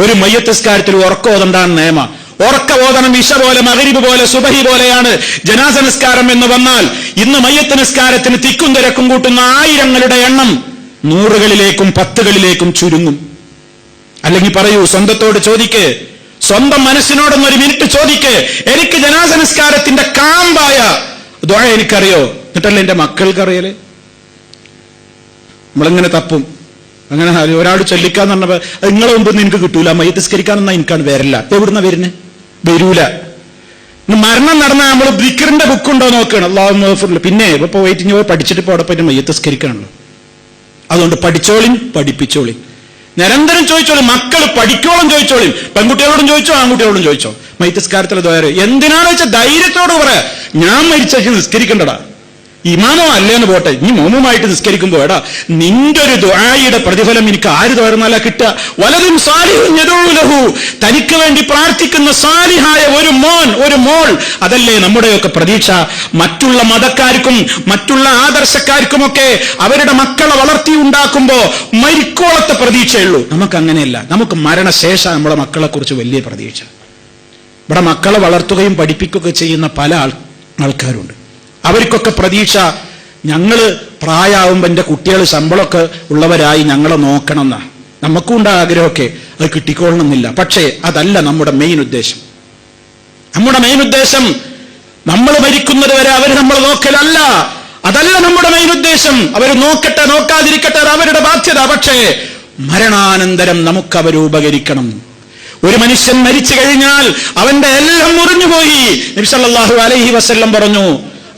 ഒരു മയ്യത്ത് നിസ്കാരത്തിൽ ഉറക്ക ഓതണ്ടാന്ന് നിയമം. ഉറക്ക ഓതണം ഇശ പോലെ, മഗ്രിബ് പോലെ, സുബഹി പോലെയാണ് ജനാസ നിസ്കാരം എന്ന് വന്നാൽ, ഇന്ന് മയ്യത്ത് നിസ്കാരത്തിന് തിക്കും തിരക്കും കൂട്ടുന്ന ആയിരങ്ങളുടെ എണ്ണം 100കളിലേക്കും 10കളിലേക്കും ചുരുങ്ങും. അല്ലെങ്കിൽ പറയൂ, സ്വന്തത്തോട് ചോദിക്ക്, സ്വന്തം മനസ്സിനോടൊന്നൊരു മിനിറ്റ് ചോദിക്ക്, എനിക്ക് ജനാസ നിസ്കാരത്തിന്റെ കാമ്പായ ദുആ എനിക്കറിയോ? എന്നിട്ടല്ലേ എന്റെ മക്കൾക്കറിയല്? നമ്മളിങ്ങനെ തപ്പും. അങ്ങനെ ഒരാൾ ചൊല്ലിക്കാന്ന് പറഞ്ഞപ്പോ നിങ്ങളെ മുമ്പ് എനിക്ക് കിട്ടൂല, മയ്യത്ത് നിസ്കരിക്കാനൊന്നും എനിക്കാണ് വരില്ല. എവിടുന്ന വരുന്നത്? വരൂല. മരണം നടന്ന നമ്മൾ ദിക്റിന്റെ ബുക്കുണ്ടോ നോക്കണം. അല്ലാഹു പിന്നെ ഇപ്പൊ പോയിട്ട് ഇനി പഠിച്ചിട്ട് ഇപ്പൊ അവിടെ പോയിട്ട് മയ്യത്ത് നിസ്കരിക്കാണല്ലോ. അതുകൊണ്ട് പഠിച്ചോളിൻ, പഠിപ്പിച്ചോളിൻ, നിരന്തരം ചോദിച്ചോളിൻ. മക്കൾ പഠിക്കോളം ചോദിച്ചോളിൻ. പെൺകുട്ടികളോടും ചോദിച്ചോ, ആൺകുട്ടികളോടും ചോദിച്ചോ. മയ്യത്ത് നിസ്കാരത്തിലെ ദ്വാര എന്തിനാണ് വെച്ചാൽ ധൈര്യത്തോട് പറയാ, ഞാൻ മരിച്ചു നിസ്കരിക്കണ്ടടാ, ഇമാമോ അല്ലേന്ന് പോട്ടെ, നീ മോമുമായിട്ട് നിസ്കരിക്കുമ്പോ എടാ നിന്റെ ഒരു ദുആയുടെ പ്രതിഫലം എനിക്ക് ആര് തോർന്നാലാ കിട്ടുക? വലതും സാലിഹുൻ യദഉ ലഹു, തനിക്ക് വേണ്ടി പ്രാർത്ഥിക്കുന്ന സാലിഹായ ഒരു മോൻ, ഒരു മോൾ, അതല്ലേ നമ്മുടെയൊക്കെ പ്രതീക്ഷ. മറ്റുള്ള മതക്കാർക്കും മറ്റുള്ള ആദർശക്കാർക്കുമൊക്കെ അവരുടെ മക്കളെ വളർത്തി ഉണ്ടാക്കുമ്പോ മരിക്കോളത്തെ പ്രതീക്ഷയുള്ളൂ. നമുക്ക് അങ്ങനെയല്ല. നമുക്ക് മരണശേഷം നമ്മുടെ മക്കളെ കുറിച്ച് വലിയ പ്രതീക്ഷ. ഇവിടെ മക്കളെ വളർത്തുകയും പഠിപ്പിക്കുകയൊക്കെ ചെയ്യുന്ന പല ആൾക്കാരുണ്ട്. അവർക്കൊക്കെ പ്രതീക്ഷ, ഞങ്ങള് പ്രായമാവുമ്പോ എന്റെ കുട്ടികൾ ശമ്പളമൊക്കെ ഉള്ളവരായി ഞങ്ങളെ നോക്കണം എന്നാ. നമുക്കുണ്ട് ആഗ്രഹമൊക്കെ, അത് കിട്ടിക്കൊള്ളണമെന്നില്ല. പക്ഷേ അതല്ല നമ്മുടെ മെയിൻ ഉദ്ദേശം. നമ്മുടെ മെയിൻ ഉദ്ദേശം നമ്മൾ മരിക്കുന്നത് വരെ അവർ നമ്മൾ നോക്കലല്ല. അതല്ല നമ്മുടെ മെയിൻ ഉദ്ദേശം. അവർ നോക്കട്ടെ, നോക്കാതിരിക്കട്ടെ, അത് അവരുടെ ബാധ്യത. പക്ഷേ മരണാനന്തരം നമുക്ക് അവർ ഉപകരിക്കണം. ഒരു മനുഷ്യൻ മരിച്ചു കഴിഞ്ഞാൽ അവന്റെ എല്ലാം മുറിഞ്ഞുപോയി. നബി സല്ലല്ലാഹു അലൈഹി വസല്ലം പറഞ്ഞു,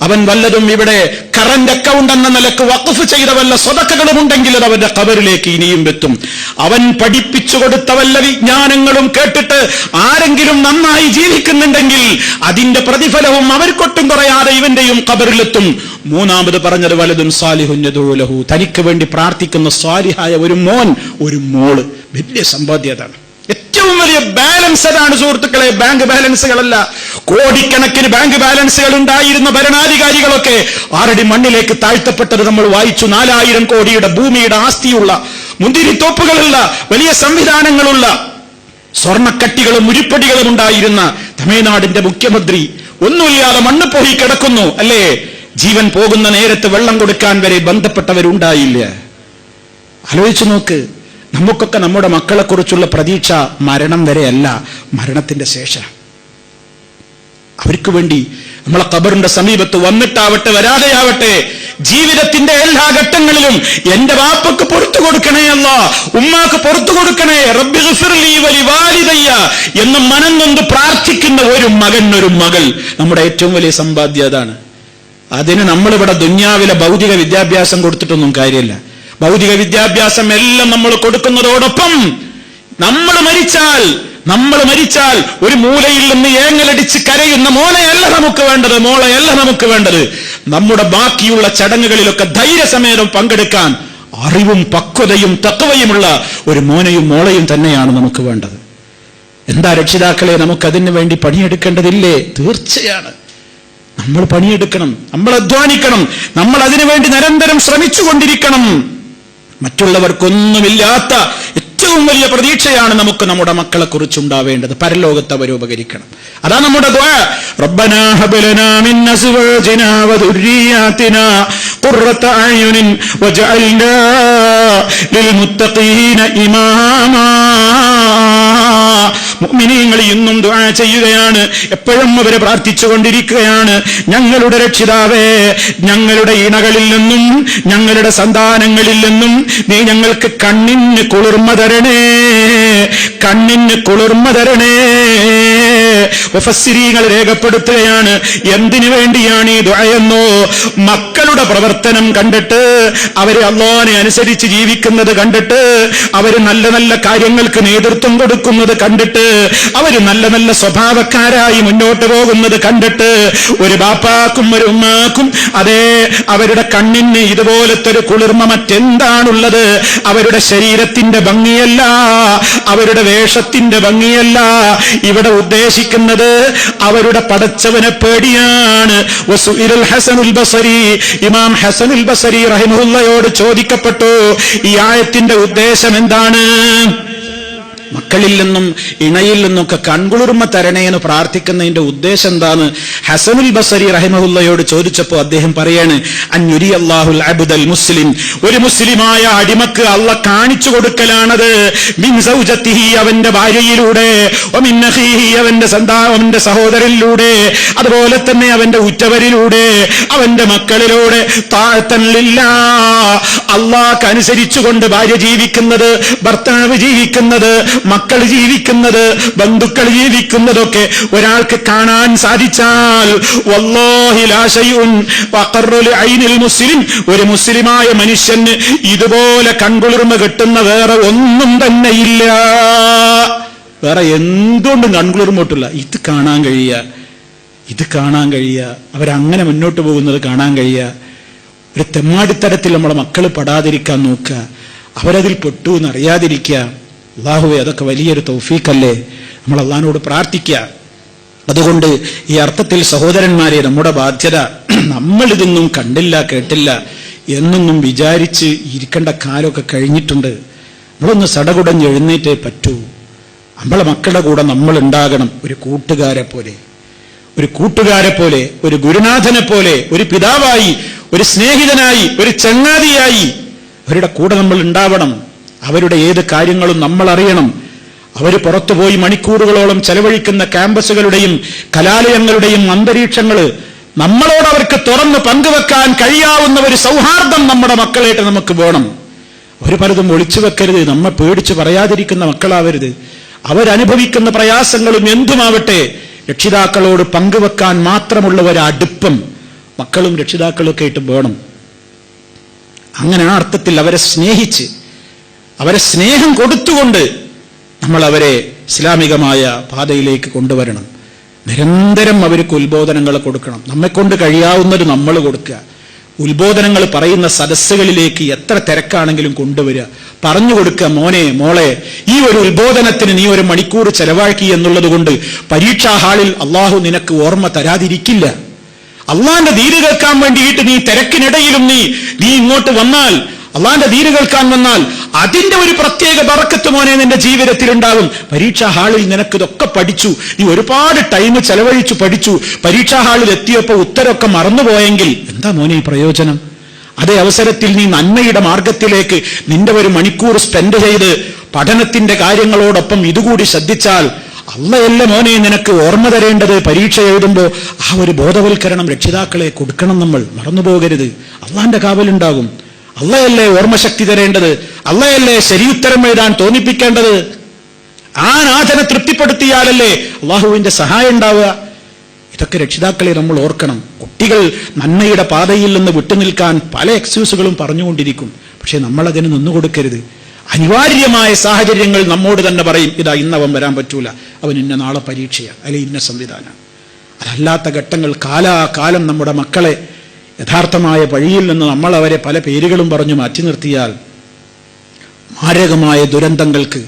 അവൻ വല്ലതും ഇവിടെ കറന്റ് അക്കൗണ്ട് എന്ന നിലക്ക് വഖഫ് ചെയ്ത വല്ല സ്വതക്കകളും ഉണ്ടെങ്കിൽ അത് അവന്റെ ഖബറിലേക്ക് ഇനിയും എത്തും. അവൻ പഠിപ്പിച്ചു കൊടുത്ത വല്ല വിജ്ഞാനങ്ങളും കേട്ടിട്ട് ആരെങ്കിലും നന്നായി ജീവിക്കുന്നുണ്ടെങ്കിൽ അതിന്റെ പ്രതിഫലവും അവർക്കൊട്ടും കുറയാതെ ഇവന്റെയും ഖബറിലെത്തും. മൂന്നാമത് പറഞ്ഞത് വലതും സാലിഹുൻ യദഉ ലഹു, തനിക്ക് വേണ്ടി പ്രാർത്ഥിക്കുന്ന സാലിഹായ ഒരു മോൻ, ഒരു മോള്. വലിയ സമ്പാദ്യതാണ്. ഏറ്റവും വലിയ ബാലൻസ് ആണ് സുഹൃത്തുക്കളെ. ബാങ്ക് ബാലൻസുകളല്ല, കോടിക്കണക്കിന് ബാങ്ക് ബാലൻസുകൾ ഉണ്ടായിരുന്ന ഭരണാധികാരികളൊക്കെ 6 അടി മണ്ണിലേക്ക് താഴ്ത്തപ്പെട്ടത് നമ്മൾ വായിച്ചു. 4000 കോടിയുടെ ഭൂമിയുടെ ആസ്തിയുള്ള, മുന്തിരിത്തോപ്പുകളുള്ള, വലിയ സംവിധാനങ്ങളുള്ള, സ്വർണ്ണക്കട്ടികളും ഉരുപ്പടികളും ഉണ്ടായിരുന്ന തമിഴ്നാടിന്റെ മുഖ്യമന്ത്രി ഒന്നുമില്ലാതെ മണ്ണ് പോയി കിടക്കുന്നു അല്ലേ? ജീവൻ പോകുന്ന നേരത്ത് വെള്ളം കൊടുക്കാൻ വരെ ബന്ധപ്പെട്ടവരുണ്ടായില്ല. ആലോചിച്ചു നോക്ക്. നമുക്കൊക്കെ നമ്മുടെ മക്കളെ കുറിച്ചുള്ള പ്രതീക്ഷ മരണം വരെയല്ല, മരണത്തിന്റെ ശേഷം. അവർക്ക് വേണ്ടി നമ്മളെ ഖബറിന്റെ സമീപത്ത് വന്നിട്ടാവട്ടെ വരാതെയാവട്ടെ, ജീവിതത്തിന്റെ എല്ലാ ഘട്ടങ്ങളിലും എന്റെ വാപ്പക്ക് പുറത്തു കൊടുക്കണേ അല്ലാ, ഉമ്മാക്ക് പുറത്തു കൊടുക്കണേ, റബ്ബി ഗ്ഫിർലി വലിവാലിദയ്യ എന്ന് മനംനൊന്ത് പ്രാർത്ഥിക്കുന്ന ഒരു മകൻ, ഒരു മകൾ, നമ്മുടെ ഏറ്റവും വലിയ സമ്പാദ്യം അതാണ്. അതിന് നമ്മളിവിടെ ദുന്യാവിലെ ഭൗതിക വിദ്യാഭ്യാസം കൊടുത്തിട്ടൊന്നും കാര്യമില്ല. ഭൗതിക വിദ്യാഭ്യാസം എല്ലാം നമ്മൾ കൊടുക്കുന്നതോടൊപ്പം നമ്മൾ മരിച്ചാൽ നമ്മൾ മരിച്ചാൽ ഒരു മൂലയിൽ നിന്ന് ഏങ്ങലടിച്ച് കരയുന്ന മോനെയല്ല നമുക്ക് വേണ്ടത്, മോളെയല്ല നമുക്ക് വേണ്ടത്. നമ്മുടെ ബാക്കിയുള്ള ചടങ്ങുകളിലൊക്കെ ധൈര്യസമേതം പങ്കെടുക്കാൻ അറിവും പക്വതയും തഖ്വയുമുള്ള ഒരു മോനെയും മോളെയും തന്നെയാണ് നമുക്ക് വേണ്ടത്. എന്താ രക്ഷിതാക്കളെ, നമുക്കതിനു വേണ്ടി പണിയെടുക്കേണ്ടതില്ലേ? തീർച്ചയാണ് നമ്മൾ പണിയെടുക്കണം, നമ്മൾ അധ്വാനിക്കണം, നമ്മൾ അതിനു വേണ്ടി നിരന്തരം ശ്രമിച്ചുകൊണ്ടിരിക്കണം. മറ്റുള്ളവർക്കൊന്നുമില്ലാത്ത ഏറ്റവും വലിയ പ്രതീക്ഷയാണ് നമുക്ക് നമ്മുടെ മക്കളെ കുറിച്ചുണ്ടാവേണ്ടത്. പരലോകത്ത് അവർ ഉപകരിക്കണം. അതാ നമ്മുടെ ദുആ. റബ്ബനാ ഹബ് ലനാ മിൻ അസ്വാജിനാ വദുർരിയാതിനാ ഖുർറത അയുനിൻ വജഅൽനാ ലിൽമുത്തഖീന ഇമാമാ. മുഅ്മിനീങ്ങൾ ഇന്നും ദുആ ചെയ്യുകയാണ്, എപ്പോഴും അവരെ പ്രാർത്ഥിച്ചുകൊണ്ടിരിക്കുകയാണ്. ഞങ്ങളുടെ രക്ഷിതാവേ, ഞങ്ങളുടെ ഇണകളിൽ നിന്നും ഞങ്ങളുടെ സന്താനങ്ങളിൽ നിന്നും നീ ഞങ്ങൾക്ക് കണ്ണിന് കുളിർമ തരണേ, കണ്ണിന് കുളിർമ തരണേ. മുഫസ്സിരീങ്ങൾ രേഖപ്പെടുത്തുകയാണ്, എന്തിനു വേണ്ടിയാണ് ഈ ദുആയെന്നോ? മക്കളുടെ പ്രവർത്തനം കണ്ടിട്ട്, അവര് അല്ലാഹുവിനെ അനുസരിച്ച് ജീവിക്കുന്നത് കണ്ടിട്ട്, അവര് നല്ല നല്ല കാര്യങ്ങൾക്ക് നേതൃത്വം കൊടുക്കുന്നത് കണ്ടിട്ട്, അവര് നല്ല നല്ല സ്വഭാവക്കാരായി മുന്നോട്ട് പോകുന്നത് കണ്ടിട്ട്, ഒരു ബാപ്പാക്കും ഒരു ഉമ്മാക്കും അതേ അവരുടെ കണ്ണിന് ഇതുപോലത്തെ ഒരു കുളിർമ മറ്റെന്താണുള്ളത്? അവരുടെ ശരീരത്തിന്റെ ഭംഗിയല്ല, അവരുടെ വേഷത്തിന്റെ ഭംഗിയല്ല. ഇവിടെ ഉദ്ദേശിക്കുന്നത് അവരുടെ പടച്ചവനെ പേടിയാണ്. വസുഇലുൽ ഹസനുൽ ബസരി, ഇമാം ഹസനുൽ ബസരി റഹിമഹുള്ളയോട് ചോദിക്കപ്പെട്ടു, ഈ ആയത്തിന്റെ ഉദ്ദേശം എന്താണ്? മക്കളിൽ നിന്നും ഇണയിൽ നിന്നൊക്കെ കൺകുളിർമ തരണേന്ന് പ്രാർത്ഥിക്കുന്നതിന്റെ ഉദ്ദേശം എന്താണ്? ഹസനുൽ ബസരി റഹിമഹുള്ളയോട് ചോദിച്ചപ്പോൾ അദ്ദേഹം പറയാണ്, അൻയുരി അല്ലാഹുൽ അബ്ദൽ മുസ്ലിം, ഒരു മുസ്ലിമായ അടിമക്ക് അല്ലാഹ് കാണിച്ചു കൊടുക്കലാണത്. മിൻ സൗജത്തിഹി, അവന്റെ ഭാര്യയിലൂടെ, വമിൻ അഖീഹി, അവന്റെ സഹോദരനിലൂടെ, അതുപോലെ തന്നെ അവന്റെ ഉറ്റവരിലൂടെ, അവന്റെ മക്കളിലൂടെ, താഅത്തൻ ലില്ലാഹ്, അല്ലാഹ്ക്ക് അനുസരിച്ചുകൊണ്ട് ഭാര്യ ജീവിക്കുന്നത്, ഭർത്താവ് ജീവിക്കുന്നത്, മക്കൾ ജീവിക്കുന്നത്, ബന്ധുക്കൾ ജീവിക്കുന്നതൊക്കെ ഒരാൾക്ക് കാണാൻ സാധിച്ചാൽ, വല്ലാഹി ലാ ശൈഉൻ വഖറു ലിഐനിൽ മുസ്ലിം, ഒരു മുസ്ലിമായ മനുഷ്യന് ഇതുപോലെ കൺകുളിർമ കിട്ടുന്ന വേറെ ഒന്നും തന്നെ ഇല്ല. വേറെ എന്തുകൊണ്ടും കൺകുളിർമ കിട്ടില്ല. ഇത് കാണാൻ കഴിയുക, ഇത് കാണാൻ കഴിയുക, അവരങ്ങനെ മുന്നോട്ട് പോകുന്നത് കാണാൻ കഴിയുക. ഒരു തെമ്മാടിത്തരത്തിൽ നമ്മളെ മക്കൾ പെടാതിരിക്കാൻ നോക്കുക, അവരതിൽ പെട്ടു എന്നറിയാതിരിക്കുക. അല്ലാഹുവേ, അതൊക്കെ വലിയൊരു തൗഫീഖല്ലേ. നമ്മൾ അല്ലാഹുവിനോട് പ്രാർത്ഥിക്കുക. അതുകൊണ്ട് ഈ അർത്ഥത്തിൽ സഹോദരന്മാരെ, നമ്മുടെ ബാധ്യത, നമ്മളിതൊന്നും കണ്ടില്ല കേട്ടില്ല എന്നൊന്നും വിചാരിച്ച് ഇരിക്കേണ്ട കാലമൊക്കെ കഴിഞ്ഞിട്ടുണ്ട്. നമ്മളൊന്ന് സടകുടഞ്ഞ് എഴുന്നേറ്റേ പറ്റൂ. നമ്മളെ മക്കളുടെ കൂടെ നമ്മൾ ഉണ്ടാകണം. ഒരു കൂട്ടുകാരെ പോലെ, ഒരു കൂട്ടുകാരെ പോലെ, ഒരു ഗുരുനാഥനെ പോലെ, ഒരു പിതാവായി, ഒരു സ്നേഹിതനായി, ഒരു ചങ്ങാതിയായി അവരുടെ കൂടെ നമ്മൾ ഉണ്ടാവണം. അവരുടെ ഏത് കാര്യങ്ങളും നമ്മൾ അറിയണം. അവർ പുറത്തുപോയി മണിക്കൂറുകളോളം ചെലവഴിക്കുന്ന ക്യാമ്പസുകളുടെയും കലാലയങ്ങളുടെയും അന്തരീക്ഷങ്ങൾ നമ്മളോട് അവർക്ക് തുറന്ന് പങ്കുവെക്കാൻ കഴിയാവുന്ന ഒരു സൗഹാർദ്ദം നമ്മുടെ മക്കളായിട്ട് നമുക്ക് വേണം. അവർ പലതും ഒളിച്ചു വെക്കരുത്. നമ്മെ പേടിച്ച് പറയാതിരിക്കുന്ന മക്കളാവരുത്. അവരനുഭവിക്കുന്ന പ്രയാസങ്ങളും എന്തുമാവട്ടെ, രക്ഷിതാക്കളോട് പങ്കുവെക്കാൻ മാത്രമുള്ള ഒരടുപ്പം മക്കളും രക്ഷിതാക്കളൊക്കെ ആയിട്ട് വേണം. അങ്ങനെ ആ അർത്ഥത്തിൽ അവരെ സ്നേഹിച്ച്, അവരെ സ്നേഹം കൊടുത്തുകൊണ്ട് നമ്മൾ അവരെ ഇസ്ലാമികമായ പാതയിലേക്ക് കൊണ്ടുവരണം. നിരന്തരം അവർക്ക് ഉത്ബോധനങ്ങൾ കൊടുക്കണം. നമ്മെക്കൊണ്ട് കഴിയാവുന്നത് നമ്മൾ കൊടുക്കുക. ഉത്ബോധനങ്ങൾ പറയുന്ന സദസ്സുകളിലേക്ക് എത്ര തിരക്കാണെങ്കിലും കൊണ്ടുവരിക, പറഞ്ഞു കൊടുക്കുക, മോനെ മോളെ, ഈ ഒരു ഉത്ബോധനത്തിന് നീ 1 മണിക്കൂർ ചെലവാക്കി എന്നുള്ളത് കൊണ്ട് പരീക്ഷാ ഹാളിൽ അള്ളാഹു നിനക്ക് ഓർമ്മ തരാതിരിക്കില്ല. അള്ളാന്റെ ദീന് കേൾക്കാൻ വേണ്ടിയിട്ട് നീ തിരക്കിനിടയിലും നീ ഇങ്ങോട്ട് വന്നാൽ, അള്ളാന്റെ ദീന് കേൾക്കാൻ വന്നാൽ അതിന്റെ ഒരു പ്രത്യേക ബറക്കത്ത് മോനെ നിന്റെ ജീവിതത്തിൽ ഉണ്ടാകും. പരീക്ഷാ ഹാളിൽ നിനക്കിതൊക്കെ പഠിച്ചു, നീ ഒരുപാട് ടൈം ചെലവഴിച്ചു പഠിച്ചു, പരീക്ഷാ ഹാളിൽ എത്തിയപ്പോൾ ഉത്തരമൊക്കെ മറന്നുപോയെങ്കിൽ എന്താ മോനെ ഈ പ്രയോജനം? അതേ അവസരത്തിൽ നീ നന്മയുടെ മാർഗത്തിലേക്ക് നിന്റെ 1 മണിക്കൂർ സ്പെൻഡ് ചെയ്ത് പഠനത്തിന്റെ കാര്യങ്ങളോടൊപ്പം ഇതുകൂടി ശ്രദ്ധിച്ചാൽ അള്ളയല്ല മോനെ നിനക്ക് ഓർമ്മ തരേണ്ടത്. പരീക്ഷ എഴുതുമ്പോൾ ആ ഒരു ബോധവൽക്കരണം രക്ഷിതാക്കളെ കൊടുക്കണം. നമ്മൾ മറന്നുപോകരുത്. അള്ളാന്റെ കാവലുണ്ടാകും. അള്ളയല്ലേ ഓർമ്മശക്തി തരേണ്ടത്, അള്ളയല്ലേ ശരിയുത്തരം എഴുതാൻ തോന്നിപ്പിക്കേണ്ടത്. ആ നാഥനെ തൃപ്തിപ്പെടുത്തിയാലല്ലേ അള്ളാഹുവിന്റെ സഹായം ഉണ്ടാവുക. ഇതൊക്കെ രക്ഷിതാക്കളെ നമ്മൾ ഓർക്കണം. കുട്ടികൾ നന്മയുടെ പാതയിൽ നിന്ന് വിട്ടുനിൽക്കാൻ പല എക്സ്ക്യൂസുകളും പറഞ്ഞുകൊണ്ടിരിക്കും. പക്ഷെ നമ്മളതിന് നിന്നുകൊടുക്കരുത്. അനിവാര്യമായ സാഹചര്യങ്ങൾ നമ്മോട് തന്നെ പറയും, ഇതാ ഇന്നവൻ വരാൻ പറ്റൂല, അവൻ ഇന്ന നാളെ പരീക്ഷയാണ്, അല്ലെങ്കിൽ ഇന്ന സംവിധാനം. അതല്ലാത്ത ഘട്ടങ്ങൾ കാലാകാലം നമ്മുടെ മക്കളെ യഥാർത്ഥമായ വഴിയിൽ നിന്ന് നമ്മൾ അവരെ പല പേരുകളും പറഞ്ഞു മാറ്റി നിർത്തിയാൽ മാരകമായ ദുരന്തങ്ങൾക്ക്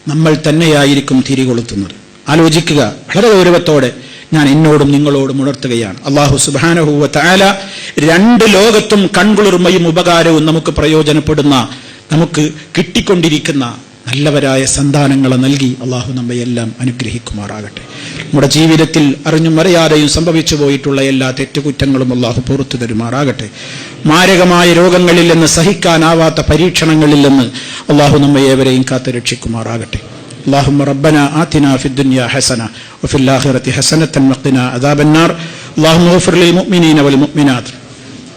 നമ്മൾ തന്നെയായിരിക്കും തിരികൊളുത്തുന്നത്. ആലോചിക്കുക. വളരെ ഗൗരവത്തോടെ ഞാൻ എന്നോടും നിങ്ങളോടും ഉണർത്തുകയാണ്. അല്ലാഹു സുബ്ഹാനഹു വ തആല രണ്ട് ലോകത്തും കൺകുളിർമയും ഉപകാരവും നമുക്ക് പ്രയോജനപ്പെടുന്ന, നമുക്ക് കിട്ടിക്കൊണ്ടിരിക്കുന്ന നല്ലവരായ സന്താനങ്ങളെ നൽകി അള്ളാഹു നമ്മയെല്ലാം അനുഗ്രഹിക്കുമാറാകട്ടെ. നമ്മുടെ ജീവിതത്തിൽ അറിഞ്ഞും അറിയാതെയും സംഭവിച്ചു പോയിട്ടുള്ള എല്ലാ തെറ്റുകുറ്റങ്ങളും അള്ളാഹു പുറത്തു തരുമാറാകട്ടെ. മാരകമായ രോഗങ്ങളിൽ നിന്ന്, സഹിക്കാനാവാത്ത പരീക്ഷണങ്ങളിൽ നിന്ന് അള്ളാഹു നമ്മയേവരെയും കാത്തു രക്ഷിക്കുമാറാകട്ടെ. اللهم ربنا آتنا في الدنيا حسنة وفي الآخرة حسنة وقنا عذاب النار. اللهم اغفر للمؤمنين والمؤمنات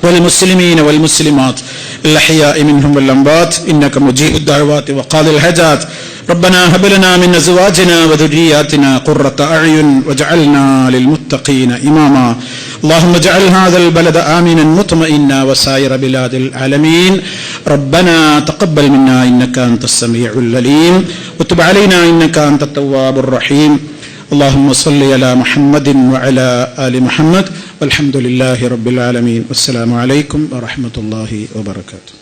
والمسلمين والمسلمات الأحياء منهم والأموات إنك مجيب الدعوات وقاضي الحاجات. ربنا هب لنا من أزواجنا وذرياتنا قرة أعين واجعلنا للمتقين إماما. اللهم اجعل هذا البلد آمنا مطمئنا وسائر بلاد العالمين. ربنا تقبل منا إنك أنت السميع العليم وتب علينا إنك أنت التواب الرحيم. اللهم صل على محمد وعلى آل محمد والحمد لله رب العالمين. والسلام عليكم ورحمة الله وبركاته.